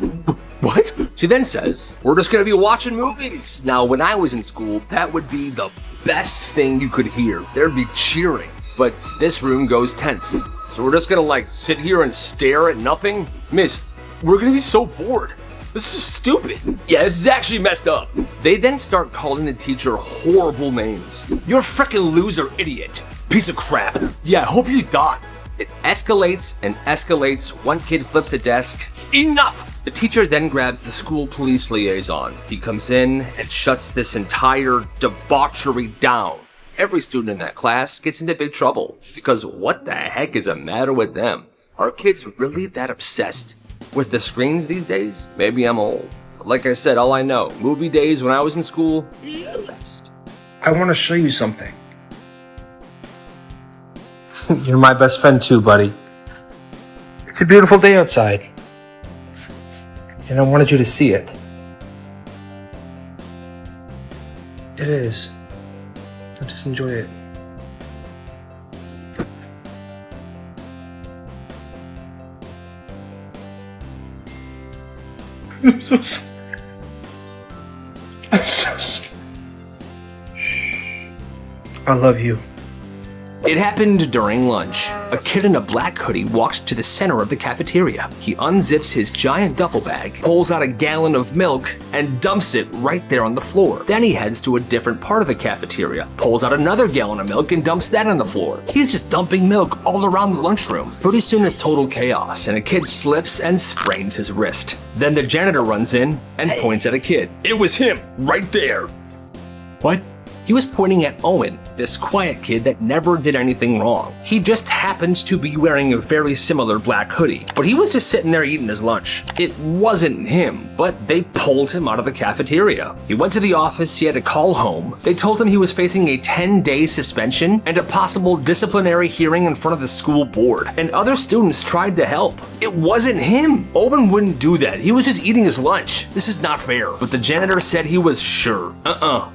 "What?" She then says, "We're just gonna be watching movies." Now, when I was in school, that would be the best thing you could hear. There'd be cheering. But this room goes tense. So we're just gonna sit here and stare at nothing? "Miss, we're gonna be so bored. This is stupid." "Yeah, this is actually messed up." They then start calling the teacher horrible names. "You're a frickin' loser, idiot. Piece of crap. Yeah, I hope you die." It escalates and escalates. One kid flips a desk. "Enough!" The teacher then grabs the school police liaison. He comes in and shuts this entire debauchery down. Every student in that class gets into big trouble, because what the heck is the matter with them? Are kids really that obsessed with the screens these days? Maybe I'm old. But like I said, all I know, movie days when I was in school, the best. I want to show you something. You're my best friend too, buddy. It's a beautiful day outside. And I wanted you to see it. It is. Now just enjoy it. I'm so sorry. I'm so sorry. Shh. I love you. It happened during lunch. A kid in a black hoodie walked to the center of the cafeteria. He unzips his giant duffel bag, pulls out a gallon of milk, and dumps it right there on the floor. Then he heads to a different part of the cafeteria, pulls out another gallon of milk, and dumps that on the floor. He's just dumping milk all around the lunchroom. Pretty soon it's total chaos, and a kid slips and sprains his wrist. Then the janitor runs in and points at a kid. "It was him, right there." "What?" He was pointing at Owen, this quiet kid that never did anything wrong. He just happened to be wearing a very similar black hoodie, but he was just sitting there eating his lunch. It wasn't him, but they pulled him out of the cafeteria. He went to the office, he had to call home. They told him he was facing a 10-day suspension and a possible disciplinary hearing in front of the school board, and other students tried to help. It wasn't him. Owen wouldn't do that. He was just eating his lunch. This is not fair. But the janitor said he was sure.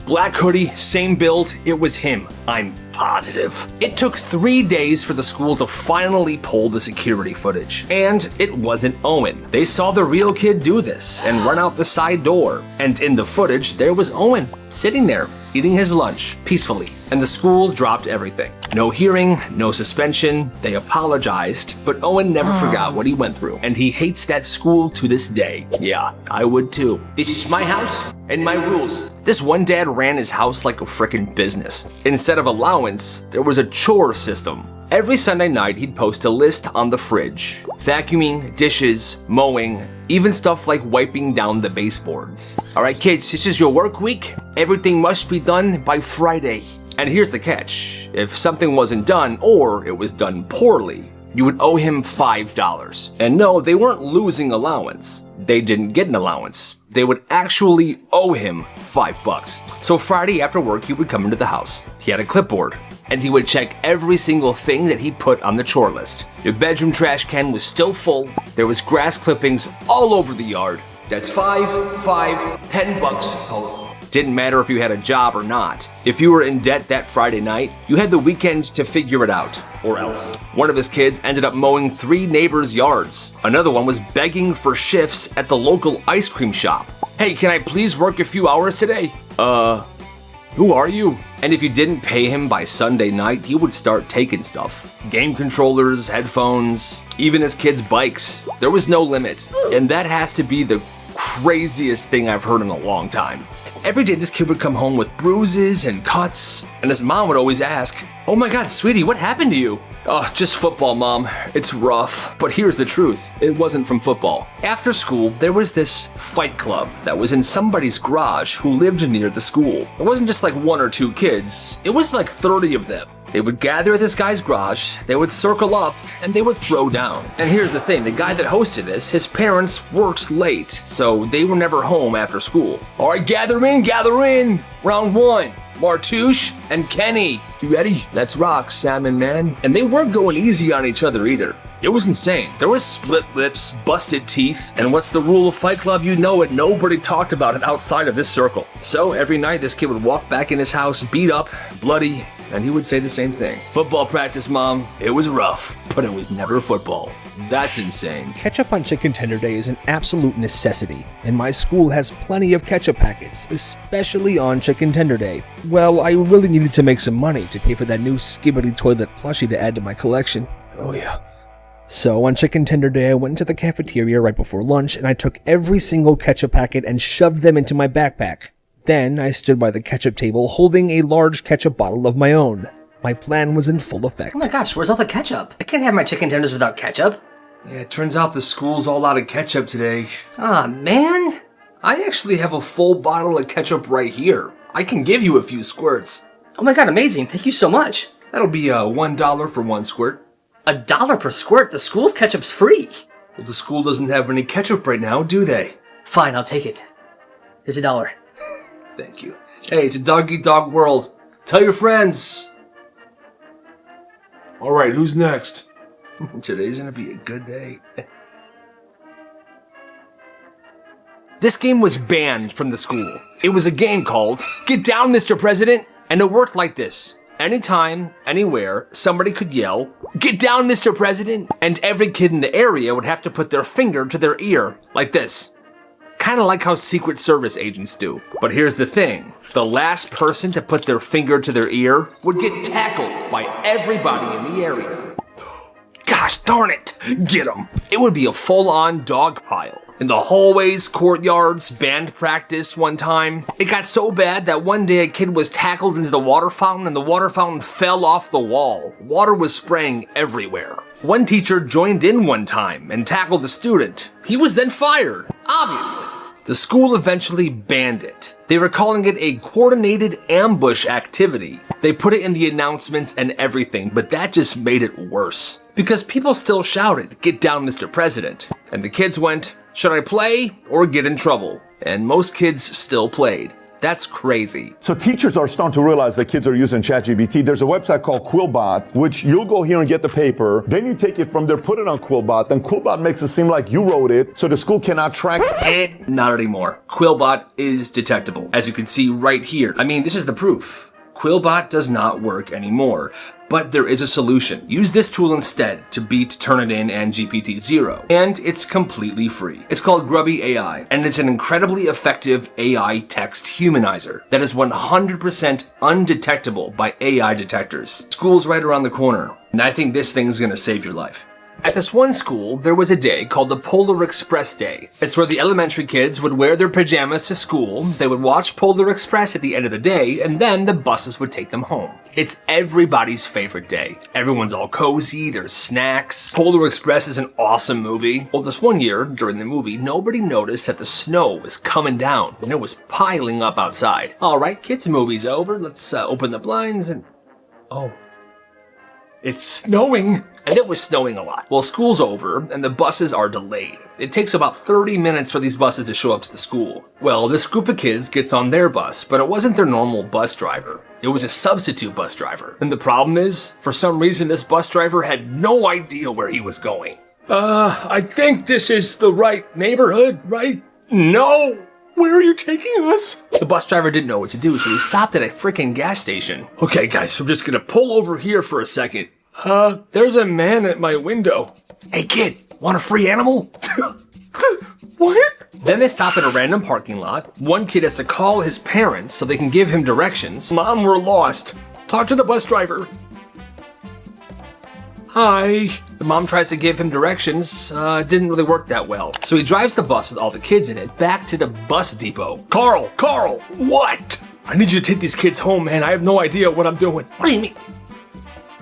Black hoodie, same build, it was him. I'm positive. It took 3 days for the school to finally pull the security footage. And it wasn't Owen. They saw the real kid do this and run out the side door. And in the footage, there was Owen, sitting there, eating his lunch peacefully. And the school dropped everything. No hearing, no suspension. They apologized, but Owen never forgot what he went through. And he hates that school to this day. Yeah, I would too. This is my house and my rules. This one dad ran his house like a frickin' business. Instead of allowance, there was a chore system. Every Sunday night, he'd post a list on the fridge. Vacuuming, dishes, mowing, even stuff like wiping down the baseboards. All right, kids, this is your work week. Everything must be done by Friday. And here's the catch. If something wasn't done, or it was done poorly, you would owe him $5. And no, they weren't losing allowance. They didn't get an allowance. They would actually owe him $5. So Friday after work, he would come into the house. He had a clipboard. and he would check every single thing that he put on the chore list. Your bedroom trash can was still full. There was grass clippings all over the yard. That's $10 total. Didn't matter if you had a job or not. If you were in debt that Friday night, you had the weekend to figure it out, or else. One of his kids ended up mowing 3 neighbors' yards. Another one was begging for shifts at the local ice cream shop. Hey, can I please work a few hours today? Who are you? And if you didn't pay him by Sunday night, he would start taking stuff. Game controllers, headphones, even his kids' bikes. There was no limit. And that has to be the craziest thing I've heard in a long time. Every day this kid would come home with bruises and cuts, and his mom would always ask, "Oh my God, sweetie, what happened to you?" "Oh, just football, Mom. It's rough." But here's the truth. It wasn't from football. After school, there was this fight club that was in somebody's garage who lived near the school. It wasn't just like 1 or 2 kids. It was like 30 of them. They would gather at this guy's garage, they would circle up, and they would throw down. And here's the thing, the guy that hosted this, his parents worked late, so they were never home after school. All right, gather in. Round 1, Martouche and Kenny. You ready? Let's rock, Salmon Man. And they weren't going easy on each other either. It was insane. There was split lips, busted teeth, and what's the rule of Fight Club? You know it. Nobody talked about it outside of this circle. So every night, this kid would walk back in his house, beat up, bloody, and he would say the same thing. "Football practice, Mom. It was rough, but it was never football." That's insane. Ketchup on Chicken Tender Day is an absolute necessity, and my school has plenty of ketchup packets, especially on Chicken Tender Day. Well, I really needed to make some money to pay for that new Skibbity toilet plushie to add to my collection. Oh yeah. So on Chicken Tender Day, I went into the cafeteria right before lunch, and I took every single ketchup packet and shoved them into my backpack. Then I stood by the ketchup table holding a large ketchup bottle of my own. My plan was in full effect. Oh my gosh, where's all the ketchup? I can't have my chicken tenders without ketchup. Yeah, it turns out the school's all out of ketchup today. Aw, man. I actually have a full bottle of ketchup right here. I can give you a few squirts. Oh my God, amazing. Thank you so much. That'll be $1 for 1 squirt. $1 per squirt? The school's ketchup's free. Well, the school doesn't have any ketchup right now, do they? Fine, I'll take it. Here's $1. Thank you. Hey, it's a dog-eat-dog world. Tell your friends. All right, who's next? Today's gonna be a good day. This game was banned from the school. It was a game called Get Down, Mr. President, and it worked like this. Anytime, anywhere, somebody could yell, "Get down, Mr. President," and every kid in the area would have to put their finger to their ear, like this. Kinda like how Secret Service agents do. But here's the thing. The last person to put their finger to their ear would get tackled by everybody in the area. Gosh darn it! Get 'em! It would be a full-on dog pile. In the hallways, courtyards, band practice one time. It got so bad that one day a kid was tackled into the water fountain and the water fountain fell off the wall. Water was spraying everywhere. One teacher joined in one time and tackled a student. He was then fired, obviously. The school eventually banned it. They were calling it a coordinated ambush activity. They put it in the announcements and everything, but that just made it worse. Because people still shouted, "Get down, Mr. President." And the kids went, "Should I play or get in trouble?" And most kids still played. That's crazy. So teachers are starting to realize that kids are using ChatGPT. There's a website called Quillbot, which you'll go here and get the paper. Then you take it from there, put it on Quillbot. Then Quillbot makes it seem like you wrote it, so the school cannot track it. And not anymore. Quillbot is detectable, as you can see right here. I mean, this is the proof. Quillbot does not work anymore, but there is a solution. Use this tool instead to beat Turnitin and GPT-0, and it's completely free. It's called Grubby AI, and it's an incredibly effective AI text humanizer that is 100% undetectable by AI detectors. School's right around the corner, and I think this thing's gonna save your life. At this one school, there was a day called the Polar Express Day. It's where the elementary kids would wear their pajamas to school, they would watch Polar Express at the end of the day, and then the buses would take them home. It's everybody's favorite day. Everyone's all cozy, there's snacks. Polar Express is an awesome movie. Well, this one year, during the movie, nobody noticed that the snow was coming down, and it was piling up outside. All right, kids, movie's over. Let's open the blinds and... Oh. It's snowing! And it was snowing a lot. Well, school's over, and the buses are delayed. It takes about 30 minutes for these buses to show up to the school. Well, this group of kids gets on their bus, but it wasn't their normal bus driver. It was a substitute bus driver. And the problem is, for some reason, this bus driver had no idea where he was going. I think this is the right neighborhood, right? No! Where are you taking us? The bus driver didn't know what to do, so he stopped at a freaking gas station. Okay, guys, I'm just gonna pull over here for a second. There's a man at my window. Hey, kid, want a free animal? What? Then they stop at a random parking lot. One kid has to call his parents so they can give him directions. Mom, we're lost. Talk to the bus driver. Hi. The mom tries to give him directions. Didn't really work that well. So he drives the bus with all the kids in it back to the bus depot. Carl, what? I need you to take these kids home, man. I have no idea what I'm doing. What do you mean?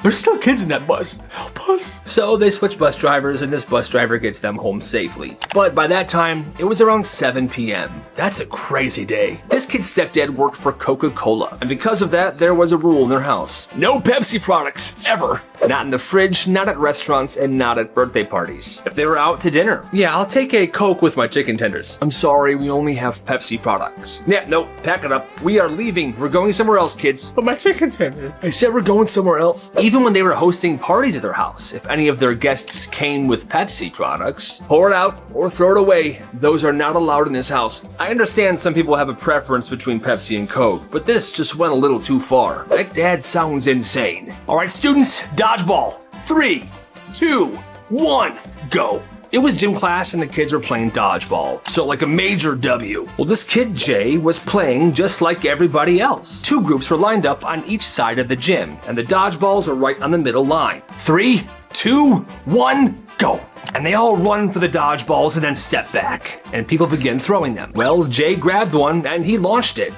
There's still kids in that bus. Help us. So they switch bus drivers and this bus driver gets them home safely. But by that time, it was around 7 p.m. That's a crazy day. This kid's stepdad worked for Coca-Cola. And because of that, there was a rule in their house. No Pepsi products, ever. Not in the fridge, not at restaurants, and not at birthday parties. If they were out to dinner, yeah, I'll take a Coke with my chicken tenders. I'm sorry, we only have Pepsi products. Yeah, no, pack it up. We are leaving. We're going somewhere else, kids. But my chicken tender. I said we're going somewhere else. Even when they were hosting parties at their house, if any of their guests came with Pepsi products, pour it out or throw it away. Those are not allowed in this house. I understand some people have a preference between Pepsi and Coke, but this just went a little too far. That dad sounds insane. All right, students, dodgeball. 3, 2, 1, go. It was gym class and the kids were playing dodgeball, so like a major W. Well, this kid Jay was playing just like everybody else. 2 groups were lined up on each side of the gym, and the dodgeballs were right on the middle line. 3, 2, 1, go. And they all run for the dodgeballs and then step back, and people begin throwing them. Well, Jay grabbed one and he launched it.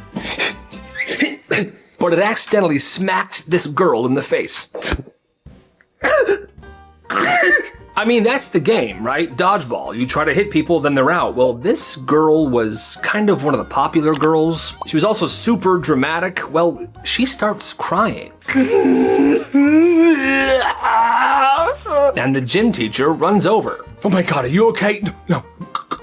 But it accidentally smacked this girl in the face. I mean, that's the game, right? Dodgeball. You try to hit people, then they're out. Well, this girl was kind of one of the popular girls. She was also super dramatic. Well, she starts crying. And the gym teacher runs over. Oh my God, are you okay? No,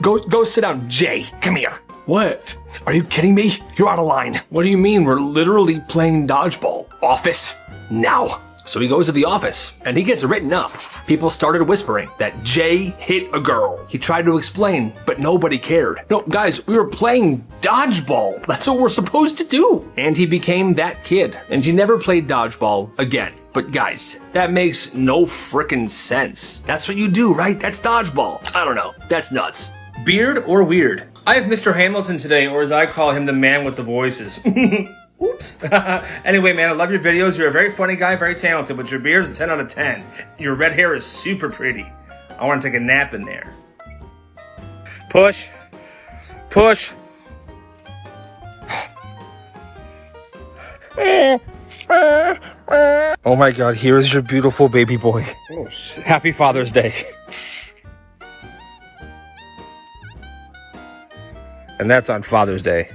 go sit down. Jay, come here. What? Are you kidding me? You're out of line. What do you mean? We're literally playing dodgeball. Office, now. So he goes to the office and he gets written up. People started whispering that Jay hit a girl. He tried to explain, but nobody cared. No, guys, we were playing dodgeball. That's what we're supposed to do. And he became that kid. And he never played dodgeball again. But guys, that makes no frickin' sense. That's what you do, right? That's dodgeball. I don't know. That's nuts. Beard or weird? I have Mr. Hamilton today, or as I call him, the man with the voices. Oops. Anyway, man, I love your videos. You're a very funny guy, very talented, but your beard is a 10 out of 10. Your red hair is super pretty. I want to take a nap in there. Push. Push. Oh my God, here is your beautiful baby boy. Oh, shit. Happy Father's Day. And that's on Father's Day.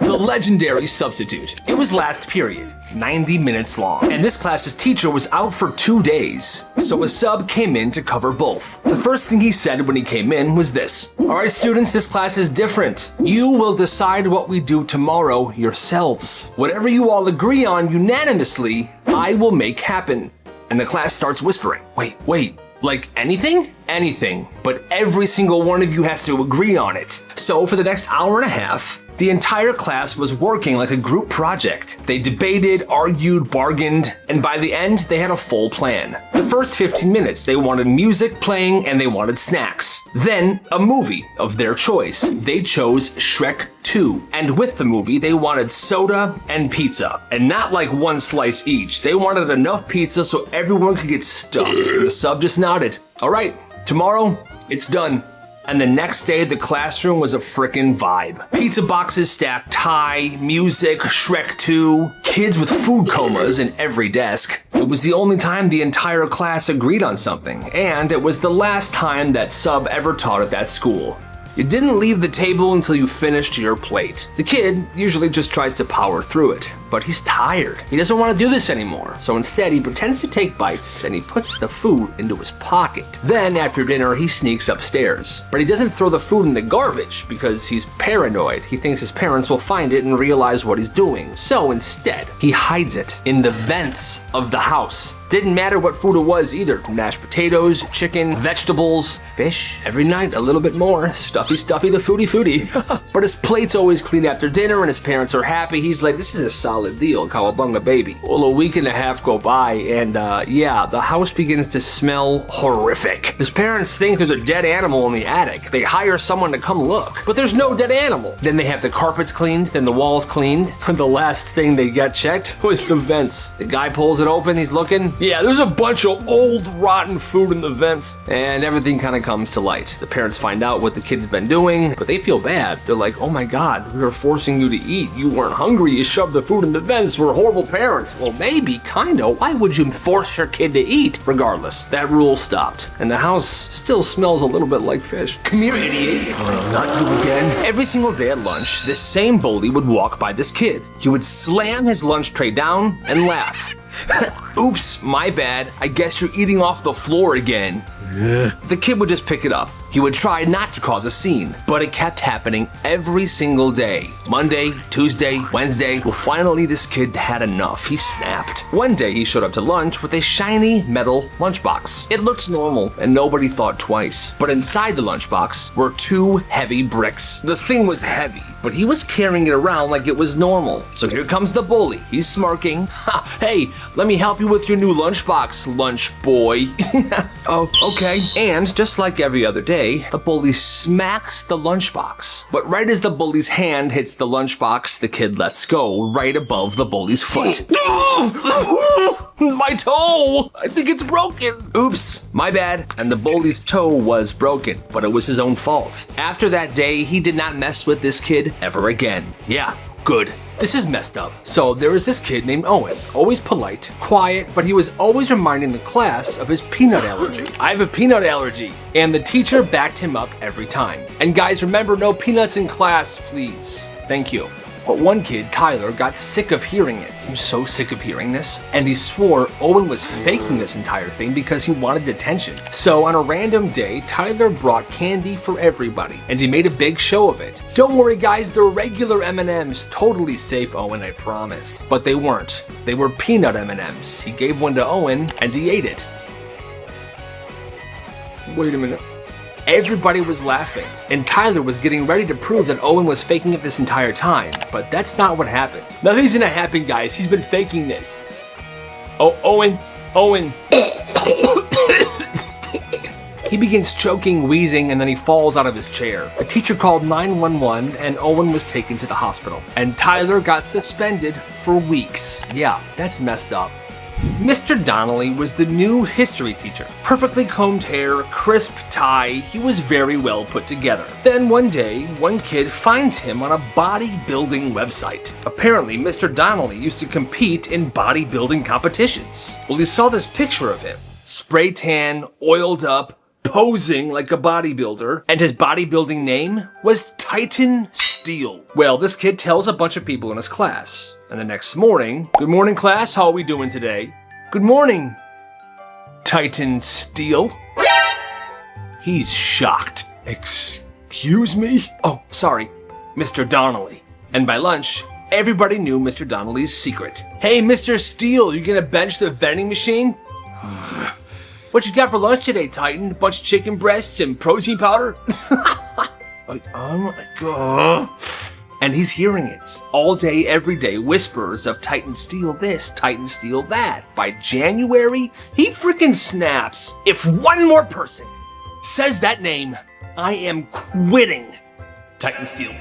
The legendary substitute. It was last period, 90 minutes long, and this class's teacher was out for 2 days, so a sub came in to cover both. The first thing he said when he came in was this: all right, students, this class is different. You will decide what we do tomorrow yourselves. Whatever you all agree on unanimously, I will make happen. And the class starts whispering, wait, like anything? Anything, but every single one of you has to agree on it. So for the next hour and a half, the entire class was working like a group project. They debated, argued, bargained, and by the end, they had a full plan. The first 15 minutes, they wanted music playing and they wanted snacks. Then, a movie of their choice. They chose Shrek 2. And with the movie, they wanted soda and pizza. And not like one slice each. They wanted enough pizza so everyone could get stuffed. The sub just nodded. All right, tomorrow, it's done. And the next day, the classroom was a frickin' vibe. Pizza boxes stacked high, music, Shrek 2, kids with food comas in every desk. It was the only time the entire class agreed on something, and it was the last time that sub ever taught at that school. You didn't leave the table until you finished your plate. The kid usually just tries to power through it. but he's tired. He doesn't want to do this anymore. So instead, he pretends to take bites and he puts the food into his pocket. Then, after dinner, he sneaks upstairs. But he doesn't throw the food in the garbage because he's paranoid. He thinks his parents will find it and realize what he's doing. So instead, he hides it in the vents of the house. Didn't matter what food it was either. Mashed potatoes, chicken, vegetables, fish. Every night, a little bit more. Stuffy, the foodie. But his plate's always clean after dinner and his parents are happy. He's like, this is a solid deal, cowabunga baby. Well, a week and a half go by and yeah, the house begins to smell horrific. His parents think there's a dead animal in the attic. They hire someone to come look, but there's no dead animal. Then they have the carpets cleaned, then the walls cleaned. The last thing they got checked was the vents. The guy pulls it open, he's looking. Yeah, there's a bunch of old rotten food in the vents. And everything kind of comes to light. The parents find out what the kid's been doing, but they feel bad. They're like, oh my God, we were forcing you to eat. You weren't hungry, you shoved the food in the vents. We're horrible parents. Well, maybe, kinda. Why would you force your kid to eat? Regardless, that rule stopped. And the house still smells a little bit like fish. Come here, idiot. Oh, not you again. Every single day at lunch, this same bully would walk by this kid. He would slam his lunch tray down and laugh. Oops, my bad. I guess you're eating off the floor again. The kid would just pick it up. He would try not to cause a scene, but it kept happening every single day. Monday, Tuesday, Wednesday. Well, finally this kid had enough. He snapped. One day he showed up to lunch with a shiny metal lunchbox. It looked normal and nobody thought twice. But inside the lunchbox were 2 heavy bricks. The thing was heavy, but he was carrying it around like it was normal. So here comes the bully. He's smirking. Ha, hey, let me help you with your new lunchbox, lunch boy. Oh, okay. And just like every other day, the bully smacks the lunchbox. But right as the bully's hand hits the lunchbox, the kid lets go right above the bully's foot. My toe! I think it's broken. Oops, my bad. And the bully's toe was broken, but it was his own fault. After that day, he did not mess with this kid ever again. Yeah, good. This is messed up. So there was this kid named Owen, always polite, quiet, but he was always reminding the class of his peanut allergy. I have a peanut allergy. And the teacher backed him up every time. And guys, remember, no peanuts in class, please. Thank you. But one kid, Tyler, got sick of hearing it. He was so sick of hearing this, and he swore Owen was faking this entire thing because he wanted attention. So on a random day, Tyler brought candy for everybody, and he made a big show of it. Don't worry guys, they're regular M&Ms. Totally safe, Owen, I promise. But they weren't. They were peanut M&Ms. He gave one to Owen, and he ate it. Wait a minute. Everybody was laughing, and Tyler was getting ready to prove that Owen was faking it this entire time, but that's not what happened. Nothing's gonna happen, guys. He's been faking this. Oh, Owen. He begins choking, wheezing, and then he falls out of his chair. The teacher called 911, and Owen was taken to the hospital. And Tyler got suspended for weeks. Yeah, that's messed up. Mr. Donnelly was the new history teacher. Perfectly combed hair, crisp tie, he was very well put together. Then one day, one kid finds him on a bodybuilding website. Apparently, Mr. Donnelly used to compete in bodybuilding competitions. Well, he saw this picture of him. Spray tan, oiled up, posing like a bodybuilder, and his bodybuilding name was Titan Steel. Well, this kid tells a bunch of people in his class. And the next morning, good morning class, how are we doing today? Good morning, Titan Steel. He's shocked. Excuse me? Oh, sorry, Mr. Donnelly. And by lunch, everybody knew Mr. Donnelly's secret. Hey, Mr. Steel, you gonna bench the vending machine? What you got for lunch today, Titan? A bunch of chicken breasts and protein powder? Oh my god. And he's hearing it all day, every day, whispers of Titan Steel this, Titan Steel that. By January, he freaking snaps. If one more person says that name, I am quitting Titan Steel.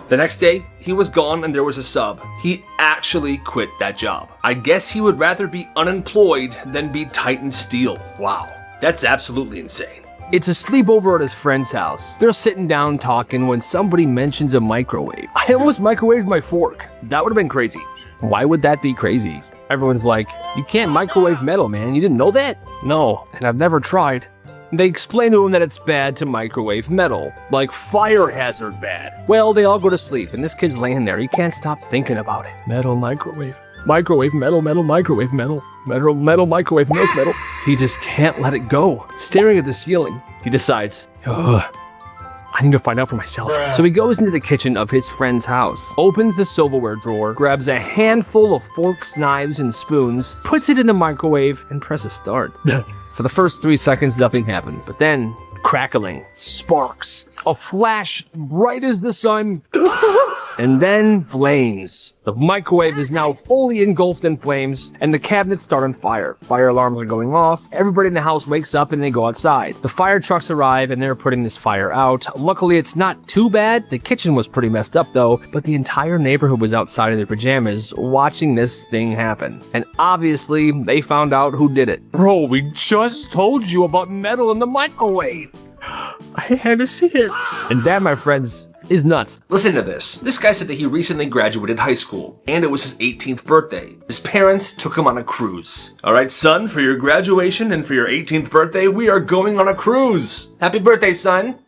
The next day, he was gone and there was a sub. He actually quit that job. I guess he would rather be unemployed than be Titan Steel. Wow, that's absolutely insane. It's a sleepover at his friend's house. They're sitting down talking when somebody mentions a microwave. I almost microwaved my fork. That would have been crazy. Why would that be crazy? Everyone's like, you can't microwave metal, man. You didn't know that? No, and I've never tried. They explain to him that it's bad to microwave metal, like fire hazard bad. Well, they all go to sleep, and this kid's laying there. He can't stop thinking about it. Metal, microwave. Microwave, metal, metal, microwave, metal. Metal, metal, microwave, metal, metal. He just can't let it go. Staring at the ceiling, he decides, ugh, I need to find out for myself. So he goes into the kitchen of his friend's house, opens the silverware drawer, grabs a handful of forks, knives, and spoons, puts it in the microwave, and presses start. For the first 3 seconds, nothing happens, but then, crackling, sparks, a flash bright as the sun, and then flames. The microwave is now fully engulfed in flames, and the cabinets start on fire. Fire alarms are going off, everybody in the house wakes up and they go outside. The fire trucks arrive and they're putting this fire out. Luckily, it's not too bad. The kitchen was pretty messed up though, but the entire neighborhood was outside in their pajamas watching this thing happen. And obviously, they found out who did it. Bro, we just told you about metal in the microwave. I had to see it. And that, my friends, is nuts. Listen to this. This guy said that he recently graduated high school, and it was his 18th birthday. His parents took him on a cruise. All right, son, for your graduation and for your 18th birthday, we are going on a cruise. Happy birthday, son.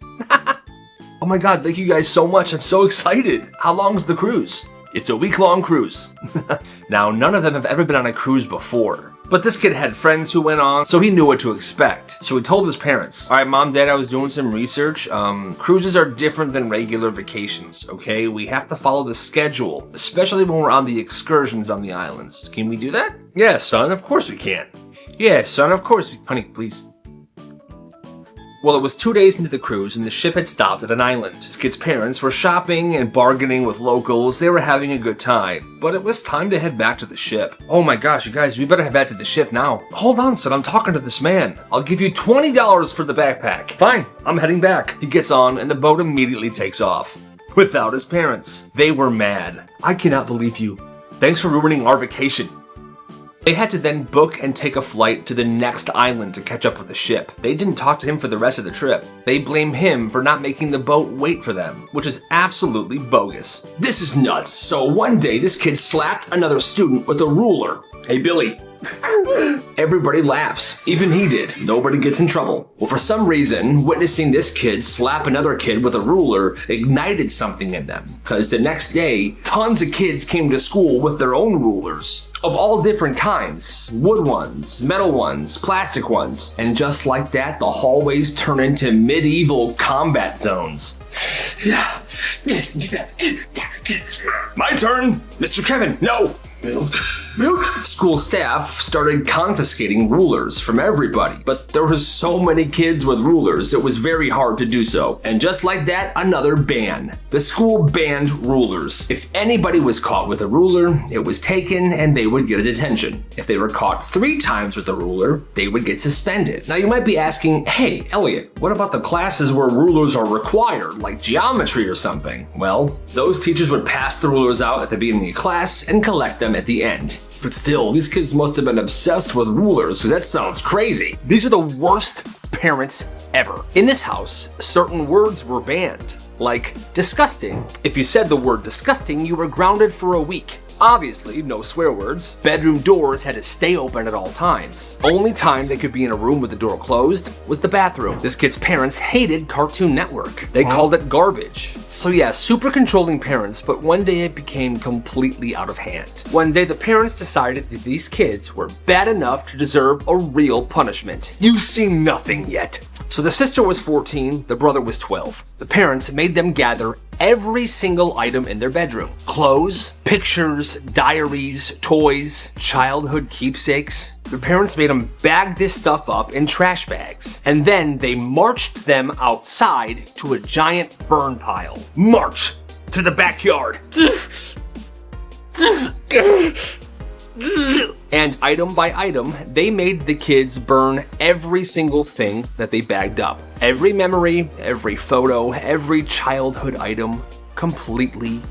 Oh my God, thank you guys so much. I'm so excited. How long is the cruise? It's a week-long cruise. Now, none of them have ever been on a cruise before. But this kid had friends who went on, so he knew what to expect. So he told his parents, all right, Mom, Dad, I was doing some research. Cruises are different than regular vacations, okay? We have to follow the schedule, especially when we're on the excursions on the islands. Can we do that? Yeah, son, of course we can. Yeah, son, of course. Honey, please. Well, it was 2 days into the cruise and the ship had stopped at an island. This kid's parents were shopping and bargaining with locals. They were having a good time. But it was time to head back to the ship. Oh my gosh, you guys, we better head back to the ship now. Hold on, son, I'm talking to this man. I'll give you $20 for the backpack. Fine, I'm heading back. He gets on and the boat immediately takes off. Without his parents. They were mad. I cannot believe you. Thanks for ruining our vacation. They had to then book and take a flight to the next island to catch up with the ship. They didn't talk to him for the rest of the trip. They blame him for not making the boat wait for them, which is absolutely bogus. This is nuts. So one day, this kid slapped another student with a ruler. Hey, Billy. Everybody laughs. Even he did. Nobody gets in trouble. Well, for some reason, witnessing this kid slap another kid with a ruler ignited something in them. Because the next day, tons of kids came to school with their own rulers. Of all different kinds. Wood ones, metal ones, plastic ones. And just like that, the hallways turn into medieval combat zones. My turn! Mr. Kevin, no! Milk. School staff started confiscating rulers from everybody, but there was so many kids with rulers, it was very hard to do so. And just like that, another ban. The school banned rulers. If anybody was caught with a ruler, it was taken and they would get a detention. If they were caught 3 times with a ruler, they would get suspended. Now you might be asking, hey, Elliot, what about the classes where rulers are required, like geometry or something? Well, those teachers would pass the rulers out at the beginning of class and collect them at the end. But still, these kids must have been obsessed with rulers, because that sounds crazy. These are the worst parents ever. In this house, certain words were banned, like disgusting. If you said the word disgusting, you were grounded for a week. Obviously, no swear words. Bedroom doors had to stay open at all times. Only time they could be in a room with the door closed was the bathroom. This kid's parents hated Cartoon Network. They called it garbage. So yeah, super controlling parents, but one day it became completely out of hand. One day the parents decided that these kids were bad enough to deserve a real punishment. You've seen nothing yet. So the sister was 14, the brother was 12. The parents made them gather every single item in their bedroom. Clothes, pictures, diaries, toys, childhood keepsakes. The parents made them bag this stuff up in trash bags. And then they marched them outside to a giant burn pile. March to the backyard. And item by item, they made the kids burn every single thing that they bagged up. Every memory, every photo, every childhood item, completely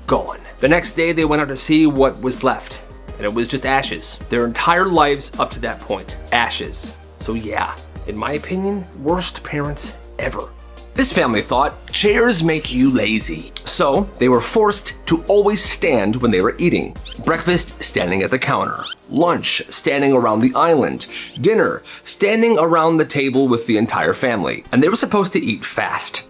gone. The next day, they went out to see what was left, and it was just ashes. Their entire lives up to that point, ashes. So yeah, in my opinion, worst parents ever. This family thought chairs make you lazy, so they were forced to always stand when they were eating. Breakfast, standing at the counter. Lunch, standing around the island. Dinner, standing around the table with the entire family. And they were supposed to eat fast.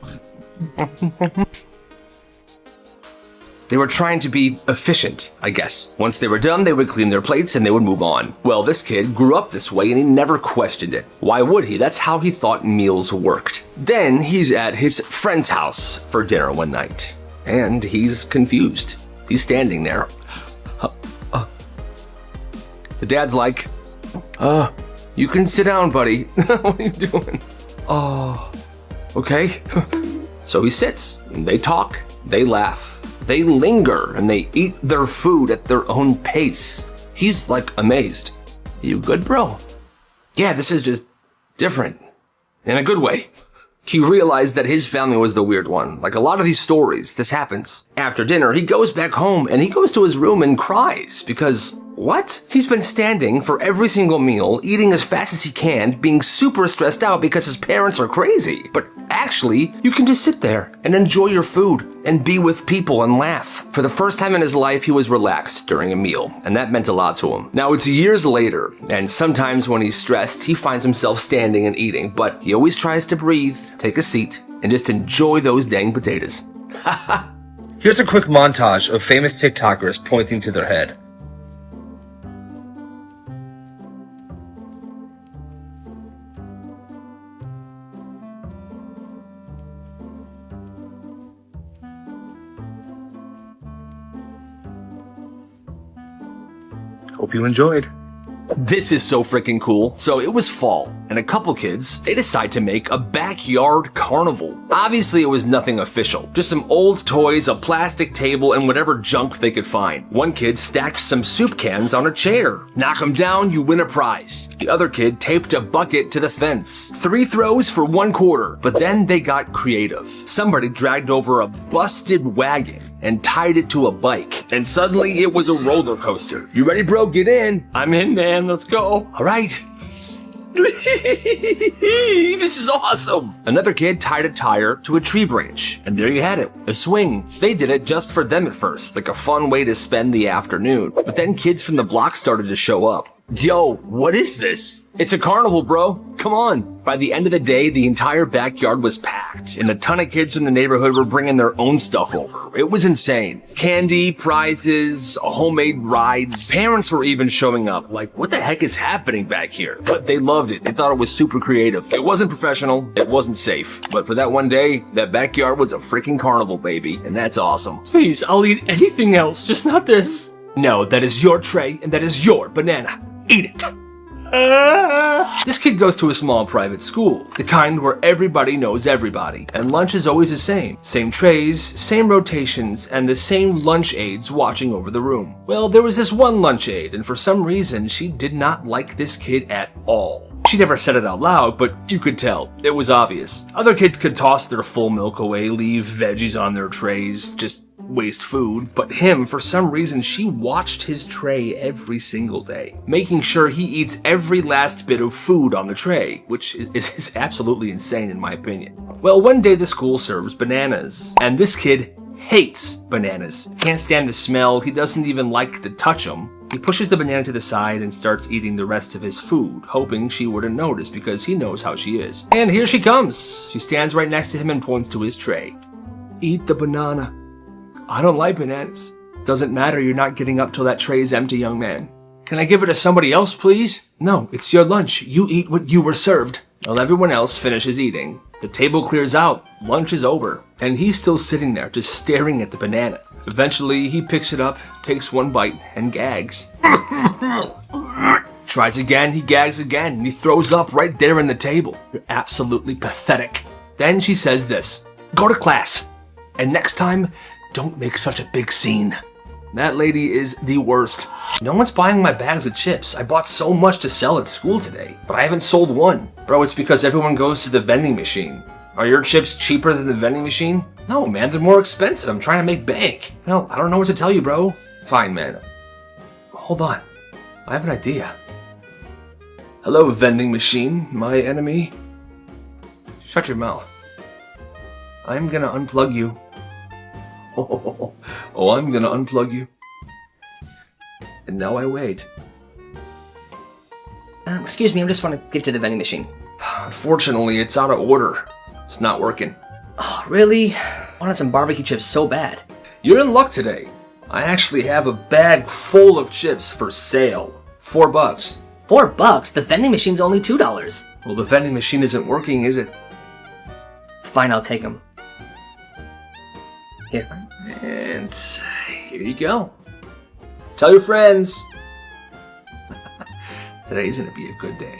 They were trying to be efficient, I guess. Once they were done, they would clean their plates and they would move on. Well, this kid grew up this way and he never questioned it. Why would he? That's how he thought meals worked. Then he's at his friend's house for dinner one night. And he's confused. He's standing there. The dad's like, you can sit down, buddy. What are you doing? Okay. So he sits, and they talk, they laugh. They linger and they eat their food at their own pace. He's like amazed. You good, bro? Yeah, this is just different. In a good way. He realized that his family was the weird one. Like a lot of these stories, this happens. After dinner, he goes back home and he goes to his room and cries because, what? He's been standing for every single meal, eating as fast as he can, being super stressed out because his parents are crazy. But actually, you can just sit there and enjoy your food and be with people and laugh. For the first time in his life, he was relaxed during a meal, and that meant a lot to him. Now, it's years later, and sometimes when he's stressed, he finds himself standing and eating, but he always tries to breathe, take a seat, and just enjoy those dang potatoes. Here's a quick montage of famous TikTokers pointing to their head. Hope you enjoyed. This is so freaking cool. So it was fall, and a couple kids, they decide to make a backyard carnival. Obviously, it was nothing official. Just some old toys, a plastic table, and whatever junk they could find. One kid stacked some soup cans on a chair. Knock them down, you win a prize. The other kid taped a bucket to the fence. 3 throws for 1 quarter, but then they got creative. Somebody dragged over a busted wagon and tied it to a bike, and suddenly it was a roller coaster. You ready, bro? Get in. I'm in, man. Let's go. All right. This is awesome. Another kid tied a tire to a tree branch, and there you had it, a swing. They did it just for them at first, like a fun way to spend the afternoon. But then kids from the block started to show up. Yo, what is this? It's a carnival, bro. Come on. By the end of the day, the entire backyard was packed, and a ton of kids from the neighborhood were bringing their own stuff over. It was insane. Candy, prizes, homemade rides. Parents were even showing up. Like, what the heck is happening back here? But they loved it. They thought it was super creative. It wasn't professional. It wasn't safe. But for that one day, that backyard was a freaking carnival, baby. And that's awesome. Please, I'll eat anything else, just not this. No, that is your tray, and that is your banana. Eat it. This kid goes to a small private school, the kind where everybody knows everybody, and lunch is always the same. Same trays, same rotations, and the same lunch aides watching over the room. Well, there was this one lunch aide, and for some reason, she did not like this kid at all. She never said it out loud, but you could tell. It was obvious. Other kids could toss their full milk away, leave veggies on their trays, just waste food, but him, for some reason, she watched his tray every single day, making sure he eats every last bit of food on the tray, which is absolutely insane in my opinion. Well, one day the school serves bananas, and this kid hates bananas. Can't stand the smell, he doesn't even like to touch them. He pushes the banana to the side and starts eating the rest of his food, hoping she wouldn't notice because he knows how she is. And here she comes. She stands right next to him and points to his tray. Eat the banana. I don't like bananas. Doesn't matter, you're not getting up till that tray is empty, young man. Can I give it to somebody else, please? No, it's your lunch. You eat what you were served. While everyone else finishes eating, the table clears out, lunch is over, and he's still sitting there just staring at the banana. Eventually, he picks it up, takes one bite, and gags. Tries again, he gags again, and he throws up right there in the table. You're absolutely pathetic. Then she says this, go to class, and next time, don't make such a big scene. That lady is the worst. No one's buying my bags of chips. I bought so much to sell at school today, but I haven't sold one. Bro, it's because everyone goes to the vending machine. Are your chips cheaper than the vending machine? No, man, they're more expensive. I'm trying to make bank. Well, I don't know what to tell you, bro. Fine, man. Hold on. I have an idea. Hello, vending machine, my enemy. Shut your mouth. I'm gonna unplug you. Oh, I'm gonna unplug you. And now I wait. Excuse me, I just want to get to the vending machine. Unfortunately, it's out of order. It's not working. Oh, really? I wanted some barbecue chips so bad. You're in luck today. I actually have a bag full of chips for sale. $4. $4? The vending machine's only $2. Well, the vending machine isn't working, is it? Fine, I'll take them. Here. And here you go. Tell your friends. Today's gonna be a good day.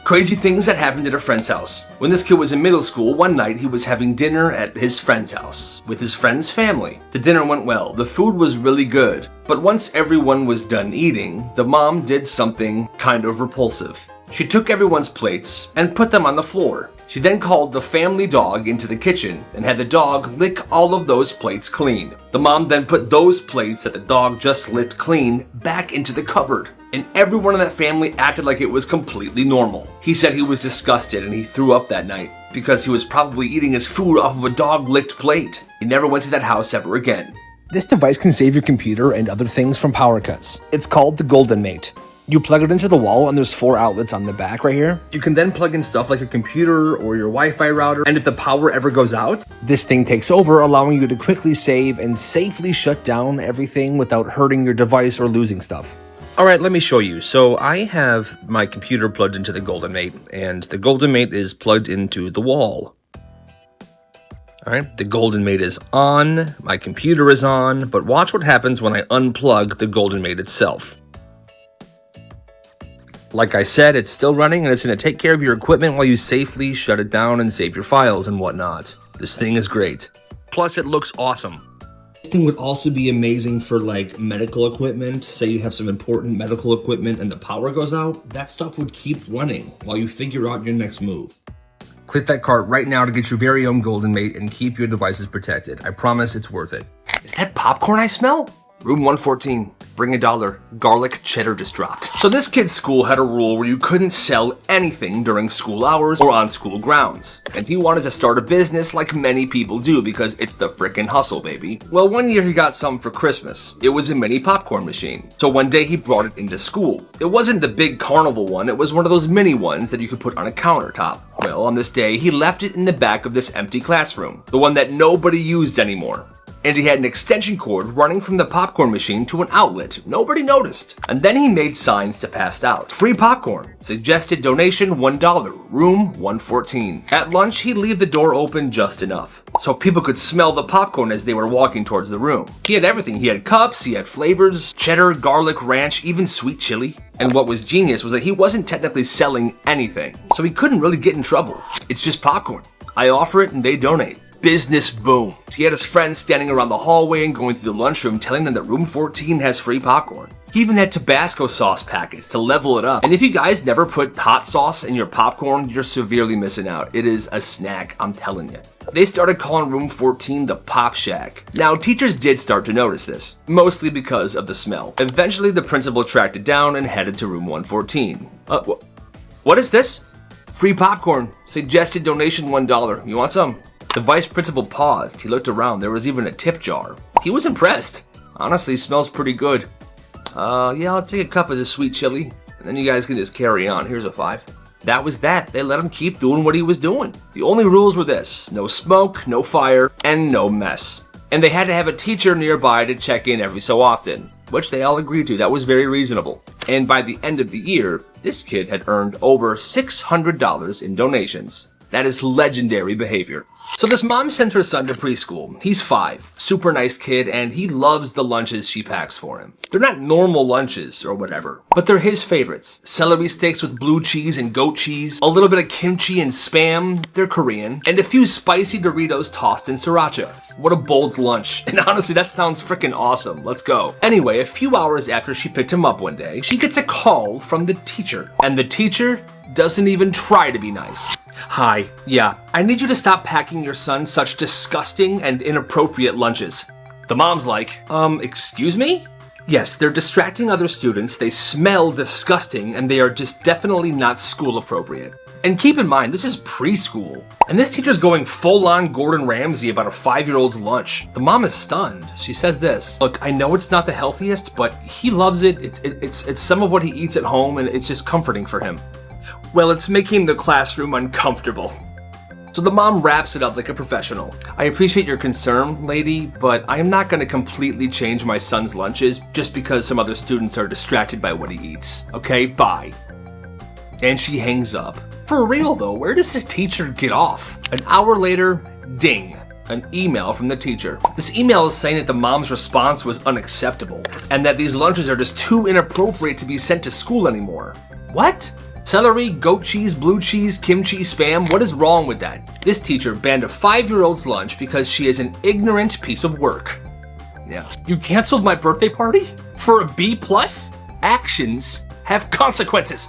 Crazy things that happened at a friend's house. When this kid was in middle school, one night he was having dinner at his friend's house with his friend's family. The dinner went well. The food was really good. But once everyone was done eating, the mom did something kind of repulsive. She took everyone's plates and put them on the floor. She then called the family dog into the kitchen and had the dog lick all of those plates clean. The mom then put those plates that the dog just licked clean back into the cupboard. And everyone in that family acted like it was completely normal. He said he was disgusted and he threw up that night because he was probably eating his food off of a dog-licked plate. He never went to that house ever again. This device can save your computer and other things from power cuts. It's called the Golden Mate. You plug it into the wall and there's 4 outlets on the back right here. You can then plug in stuff like your computer or your Wi-Fi router, and if the power ever goes out, this thing takes over, allowing you to quickly save and safely shut down everything without hurting your device or losing stuff. All right, let me show you. So I have my computer plugged into the Golden Mate, and the Golden Mate is plugged into the wall. All right, the Golden Mate is on, my computer is on, but watch what happens when I unplug the Golden Mate itself. Like I said, it's still running, and it's going to take care of your equipment while you safely shut it down and save your files and whatnot. This thing is great. Plus, it looks awesome. This thing would also be amazing for like medical equipment. Say you have some important medical equipment and the power goes out, that stuff would keep running while you figure out your next move. Click that cart right now to get your very own Golden Mate and keep your devices protected. I promise it's worth it. Is that popcorn I smell? Room 114. Bring $1. Garlic cheddar just dropped. So this kid's school had a rule where you couldn't sell anything during school hours or on school grounds. And he wanted to start a business like many people do because it's the frickin' hustle, baby. Well, one year he got something for Christmas. It was a mini popcorn machine. So one day he brought it into school. It wasn't the big carnival one, it was one of those mini ones that you could put on a countertop. Well, on this day, he left it in the back of this empty classroom, the one that nobody used anymore. And he had an extension cord running from the popcorn machine to an outlet. Nobody noticed. And then he made signs to pass out. Free popcorn. Suggested donation $1. Room 114. At lunch, he'd leave the door open just enough, so people could smell the popcorn as they were walking towards the room. He had everything. He had cups, he had flavors, cheddar, garlic, ranch, even sweet chili. And what was genius was that he wasn't technically selling anything, so he couldn't really get in trouble. It's just popcorn. I offer it and they donate. Business boomed. He had his friends standing around the hallway and going through the lunchroom telling them that room 14 has free popcorn. He even had Tabasco sauce packets to level it up. And if you guys never put hot sauce in your popcorn, you're severely missing out. It is a snack, I'm telling you. They started calling room 14 the Pop Shack. Now, teachers did start to notice this, mostly because of the smell. Eventually, the principal tracked it down and headed to room 114. What is this? Free popcorn. Suggested donation $1. You want some? The vice principal paused. He looked around. There was even a tip jar. He was impressed. Honestly, smells pretty good. Yeah, I'll take a cup of this sweet chili, and then you guys can just carry on. Here's a $5. That was that. They let him keep doing what he was doing. The only rules were this: no smoke, no fire, and no mess. And they had to have a teacher nearby to check in every so often, which they all agreed to. That was very reasonable. And by the end of the year, this kid had earned over $600 in donations. That is legendary behavior. So this mom sent her son to preschool. He's 5, super nice kid, and he loves the lunches she packs for him. They're not normal lunches or whatever, but they're his favorites. Celery sticks with blue cheese and goat cheese, a little bit of kimchi and spam, they're Korean, and a few spicy Doritos tossed in sriracha. What a bold lunch. And honestly, that sounds freaking awesome. Let's go. Anyway, a few hours after she picked him up one day, she gets a call from the teacher, and the teacher doesn't even try to be nice. Hi, yeah, I need you to stop packing your son such disgusting and inappropriate lunches. The mom's like, excuse me? Yes, they're distracting other students, they smell disgusting, and they are just definitely not school appropriate. And keep in mind, this is preschool. And this teacher's going full-on Gordon Ramsay about a 5-year-old's lunch. The mom is stunned. She says this, "Look, I know it's not the healthiest, but he loves it. It's some of what he eats at home, and it's just comforting for him." Well, it's making the classroom uncomfortable. So the mom wraps it up like a professional. "I appreciate your concern, lady, but I am not going to completely change my son's lunches just because some other students are distracted by what he eats. Okay, bye." And she hangs up. For real though, where does this teacher get off? An hour later, ding, an email from the teacher. This email is saying that the mom's response was unacceptable and that these lunches are just too inappropriate to be sent to school anymore. What? Celery, goat cheese, blue cheese, kimchi, spam, what is wrong with that? This teacher banned a 5-year-old's lunch because she is an ignorant piece of work. Yeah. You canceled my birthday party? For a B+? Actions have consequences.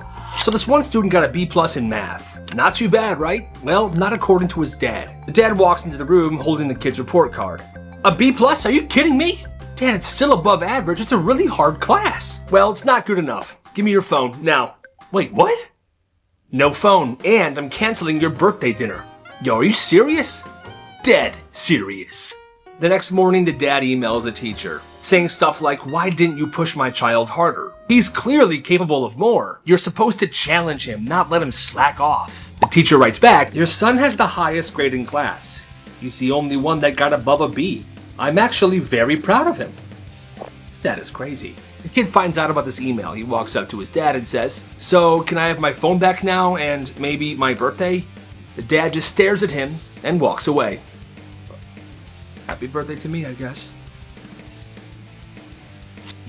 So this one student got a B+ in math. Not too bad, right? Well, not according to his dad. The dad walks into the room holding the kid's report card. A B+? Are you kidding me? Dad, it's still above average. It's a really hard class. Well, it's not good enough. Give me your phone, now. Wait, what? No phone, and I'm canceling your birthday dinner. Yo, are you serious? Dead serious. The next morning, the dad emails the teacher, saying stuff like, "Why didn't you push my child harder? He's clearly capable of more. You're supposed to challenge him, not let him slack off." The teacher writes back, "Your son has the highest grade in class. He's the only one that got above a B. I'm actually very proud of him." His dad is crazy. The kid finds out about this email. He walks up to his dad and says, "So, can I have my phone back now and maybe my birthday?" The dad just stares at him and walks away. Happy birthday to me, I guess.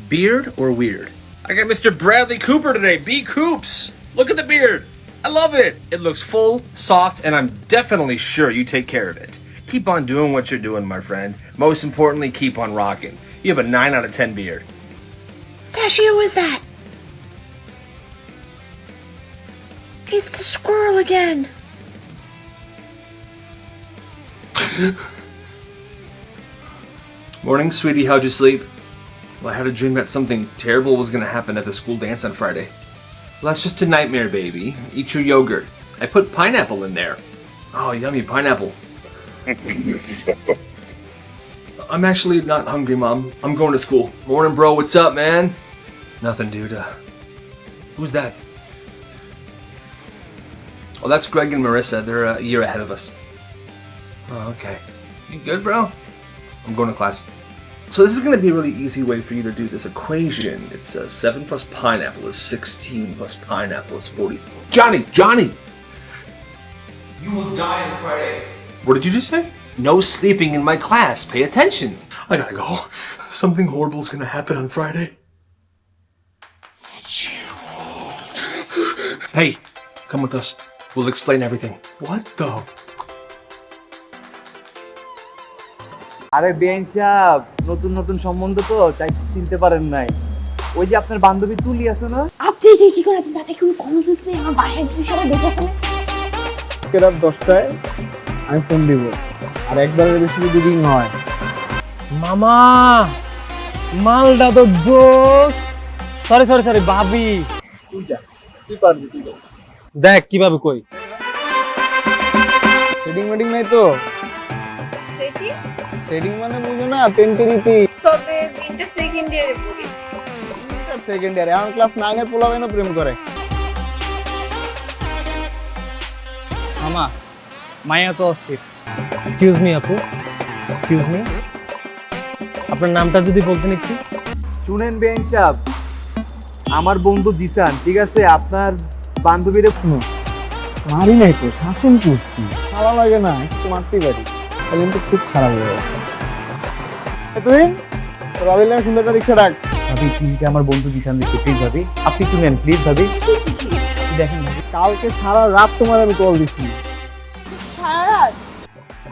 Beard or weird? I got Mr. Bradley Cooper today, B. Coops. Look at the beard. I love it. It looks full, soft, and I'm definitely sure you take care of it. Keep on doing what you're doing, my friend. Most importantly, keep on rocking. You have a 9 out of 10 beard. Stashy, who is that? It's the squirrel again. Morning, sweetie. How'd you sleep? Well, I had a dream that something terrible was gonna happen at the school dance on Friday. Well, that's just a nightmare, baby. Eat your yogurt. I put pineapple in there. Oh, yummy pineapple. I'm actually not hungry, Mom. I'm going to school. Morning, bro. What's up, man? Nothing, dude. Who's that? Oh, that's Greg and Marissa. They're a year ahead of us. Oh, okay. You good, bro? I'm going to class. So this is going to be a really easy way for you to do this equation. It's 7 plus pineapple is 16 plus pineapple is 40. Johnny! You will die on Friday. What did you just say? No sleeping in my class. Pay attention. I gotta go. Something horrible is gonna happen on Friday. Hey, come with us. We'll explain everything. What the? আরে bench সাহেব, নতুন নতুন সম্বন্ধ তো তাই চিনতে পারেন নাই। ওই যে আপনার বান্ধবী তুলি আছে না? আপনি যে কি করে আপনার মাথায় কোনো কমন সেন্স নেই? আমার বাসায় যদি সবাই দেখে ফেলে। রাত 10টায় আমি ফোন দিব। আর একবারের বেশি যদি রিং হয়। মামা মালটা তো জোস। সরি ভাবি। তুই পারবি তুই। দেখ কিভাবে কই। সেটিং মিটিং নাই তো? সেটিং মানে বুঝো না পেন্টিরিতি। সবে ইন্টার সেকেন্ড ইয়ারে পড়ি। ইন্টার সেকেন্ড ইয়ারে আমার ক্লাস 9 এর পোলাবেনও প্রেম করে। মামা মায়া তো অস্থির। এক্সকিউজ মি আপু, এক্সকিউজ মি, আপনার নামটা যদি বলতেন একটু। শুনেন বেঞ্চ সাহেব, আমার বন্ধু জিসান, ঠিক আছে? আপনার বান্ধবীরে শুনুন। মারি নাই তো, শাসন করছি। ভালো লাগে না, একটু মারতেই পারি। কিন্তু খুব খারাপ হয়ে গেছে। তুই রবিলের সুন্দর রিক্সা ডাক। ভাবি চিনতে আমার বন্ধু জিসান দিচ্ছে, প্লিজ ভাবি আপনি একটু নেন, প্লিজ ভাবি। দেখেন ভাবি, কালকে সারা রাত তোমার আমি কল দিচ্ছি। সারা রাত?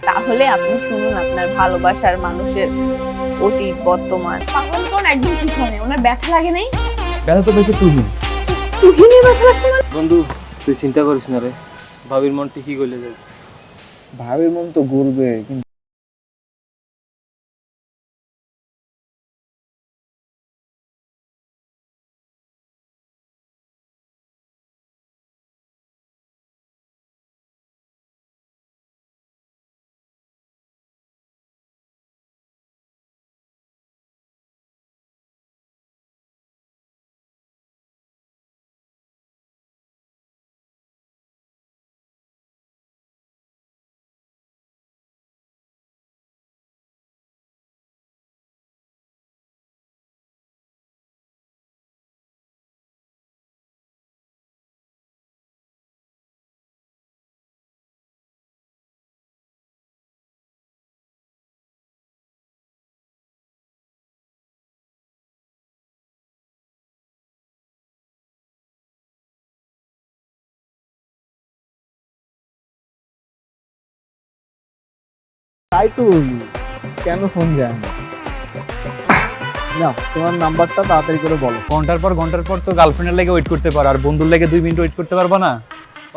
তাহলে আপনি শুনুন আপনার ভালোবাসার মানুষের অতীত বর্তমান। পাগল কোন একদম ঠিক হয়, ওনার ব্যথা লাগে নাই? ব্যথা তো বেশি তুহিন। তুহিনের ব্যথা লাগছে মানে? বন্ধু তুই চিন্তা করিস না রে, ভাবির মন ঠিকই গলে যাবে। ভাবির মন তো গলবে কিন্তু তাই তো বলি, কেন ফোন যায় না? না, তোমার নাম্বারটা তাড়াতাড়ি করে বলো। ঘন্টার পর তো গার্লফ্রেন্ডের লেগে ওয়েট করতে পারো, আর বন্ধুর লেগে 2 মিনিট ওয়েট করতে পারবা না?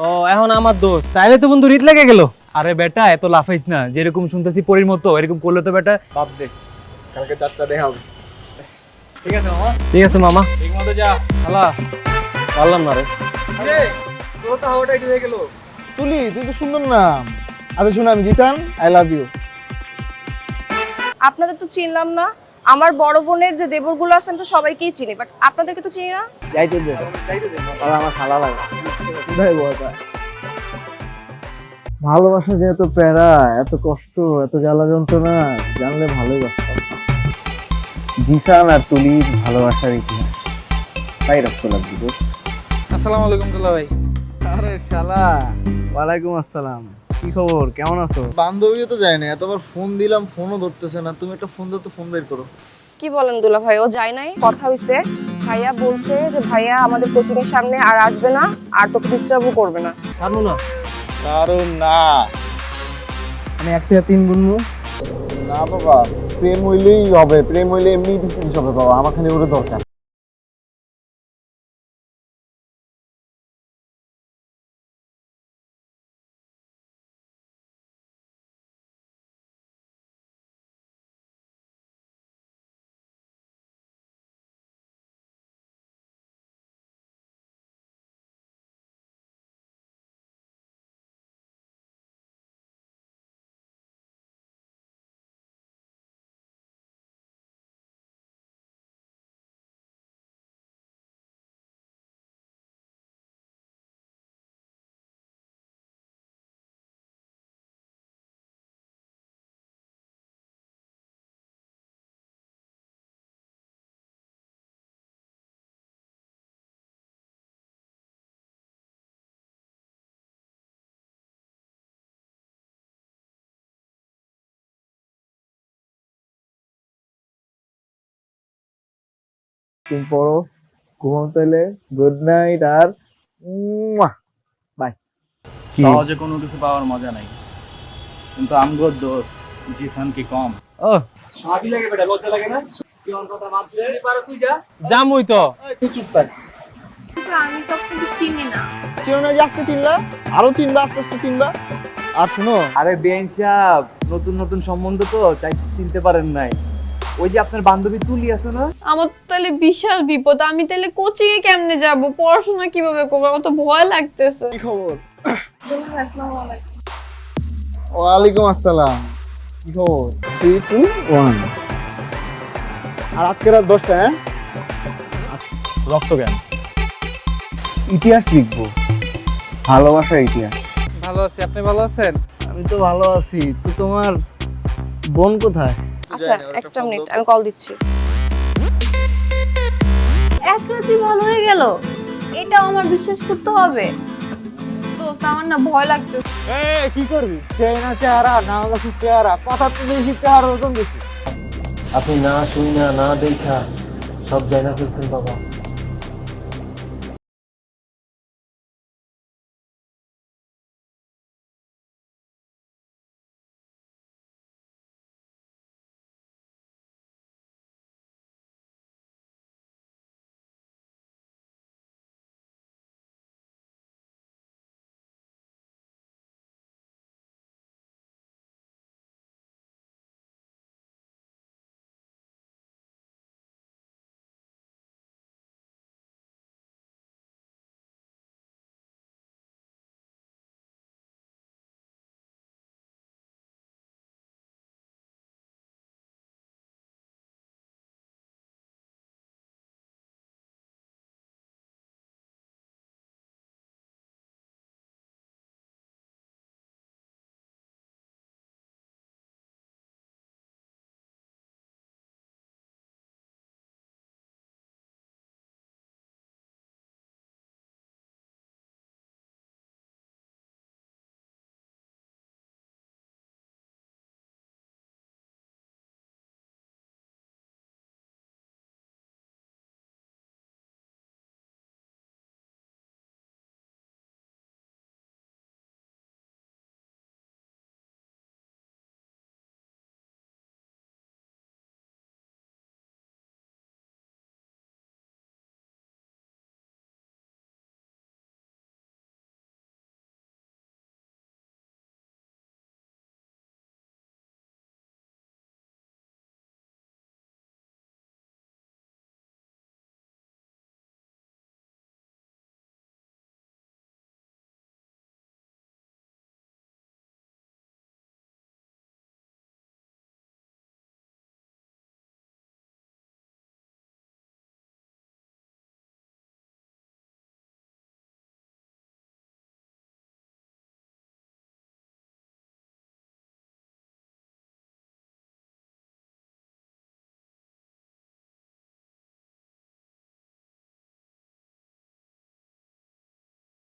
ও এখন আমার দোষ, তাইলে তো বন্ধু রিত লেগে গেল। আরে বেটা এত লাফাইস না, যেরকম শুনতেছি পরীর মতো এরকম করলে তো বেটা বাদ দে, কালকে যাত্রা দেখা হবে। ঠিক আছে মামা। ঠিক আছে মামা, ঠিক মতো যা। শালা পারলাম না রে। আরে তোর তো হাওয়াটা একটু হয়ে গেল। তুলি, তুই তো সুন্দর নাম। আরে শোন, আমি জিসান, আই লাভ ইউ। আপনাদের তো চিনলাম না। আমার বড় বোনের যে দেবরগুলো আছেন তো সবাইকেই চিনি, বাট আপনাদেরকে তো চিনি না। যাইতে দে, আর আমার খালা লাগে। ভাই বলতা ভালোবাসা যে এত প্যারা, এত কষ্ট, এত জ্বালা যন্ত্রণা, জানলে ভালোই বাসতাম। জিসান আর তুলির ভালোবাসার ইতিহাস তাই রক্ত লাগবে। আসসালামু আলাইকুম দুলা ভাই। আরে শালা, ওয়ালাইকুম আসসালাম। কি খবর, কেমন আছো? বান্ধবীও তো যায় না, এতবার ফোন দিলাম ফোনও ধরতেছে না। তুমি একটা ফোন দাও তো, ফোন বের করো। কি বলেন দুলা ভাই, ও যায় নাই? কথা হইছে, ভাইয়া বলছে যে ভাইয়া আমাদের কোচিং এর সামনে আর আসবে না, আর তোকে ডিস্টার্বও করবে না। জানো না? কারণ না, আমি 1 থেকে 3 গুনবো না বাবা। প্রেম হইলেই হবে, প্রেম হইলে এমনি ডিস্টেন্স হবে বাবা, আমার খালি ওরে দরকার। তুমি পড়ো, ঘুমাও তাইলে। গুড নাইট আর বাই। সহজে কোনো কিছু পাওয়ার মজা নাই, কিন্তু আমগো দোষ জিসান কি কম। ও ভাবি লাগে বেটা, লজ্জা লাগে না? কি ওর কথা বাদ দে, পারো তুই যা। জামুই তো। তুই চুপ থাক। আমি তো আপনাকে চিনি না। চিনো না যে আজকে চিনলা, আরো চিনবা, আস্তে আস্তে চিনবা। আর শুনো, আরে বেন সাহেব, নতুন নতুন সম্বন্ধ তো তাই চিনতে পারেন নাই। ওই যে আপনার বান্ধবী তুলি আছে না? আমার তো তাহলে বিশাল বিপদ। আমি তাহলে কোচিং এ কেমনে যাব, পড়াশোনা কিভাবে করবো? আমার তো ভয় লাগতেছে। কি খবর? আসসালামু আলাইকুম। ওয়ালাইকুম আসসালাম। কি খবর? 3, 2, 1। আর আজকে রাত 10টা, হ্যাঁ? রক্তজ্ঞান, ইতিহাস লিখবো, ভালোবাসার ইতিহাস। ভালো আছি, আপনি ভালো আছেন? আমি তো ভালো আছি। তো তোমার বোন কোথায়? আচ্ছা একটা মিনিট, আমি কল দিচ্ছি। এক রাতেই ভালো হয়ে গেল, এটাও আমার বিশ্বাস করতে হবে? দোস্ত আমার না ভয় লাগতেছে। এই কি করবি? সেই না চেহারা, না হলো চেহারা, কথা তো বেশি, চেহারা ওজন বেশি। আপনি না শুই না দেখা সব জানা ফেলছেন বাবা।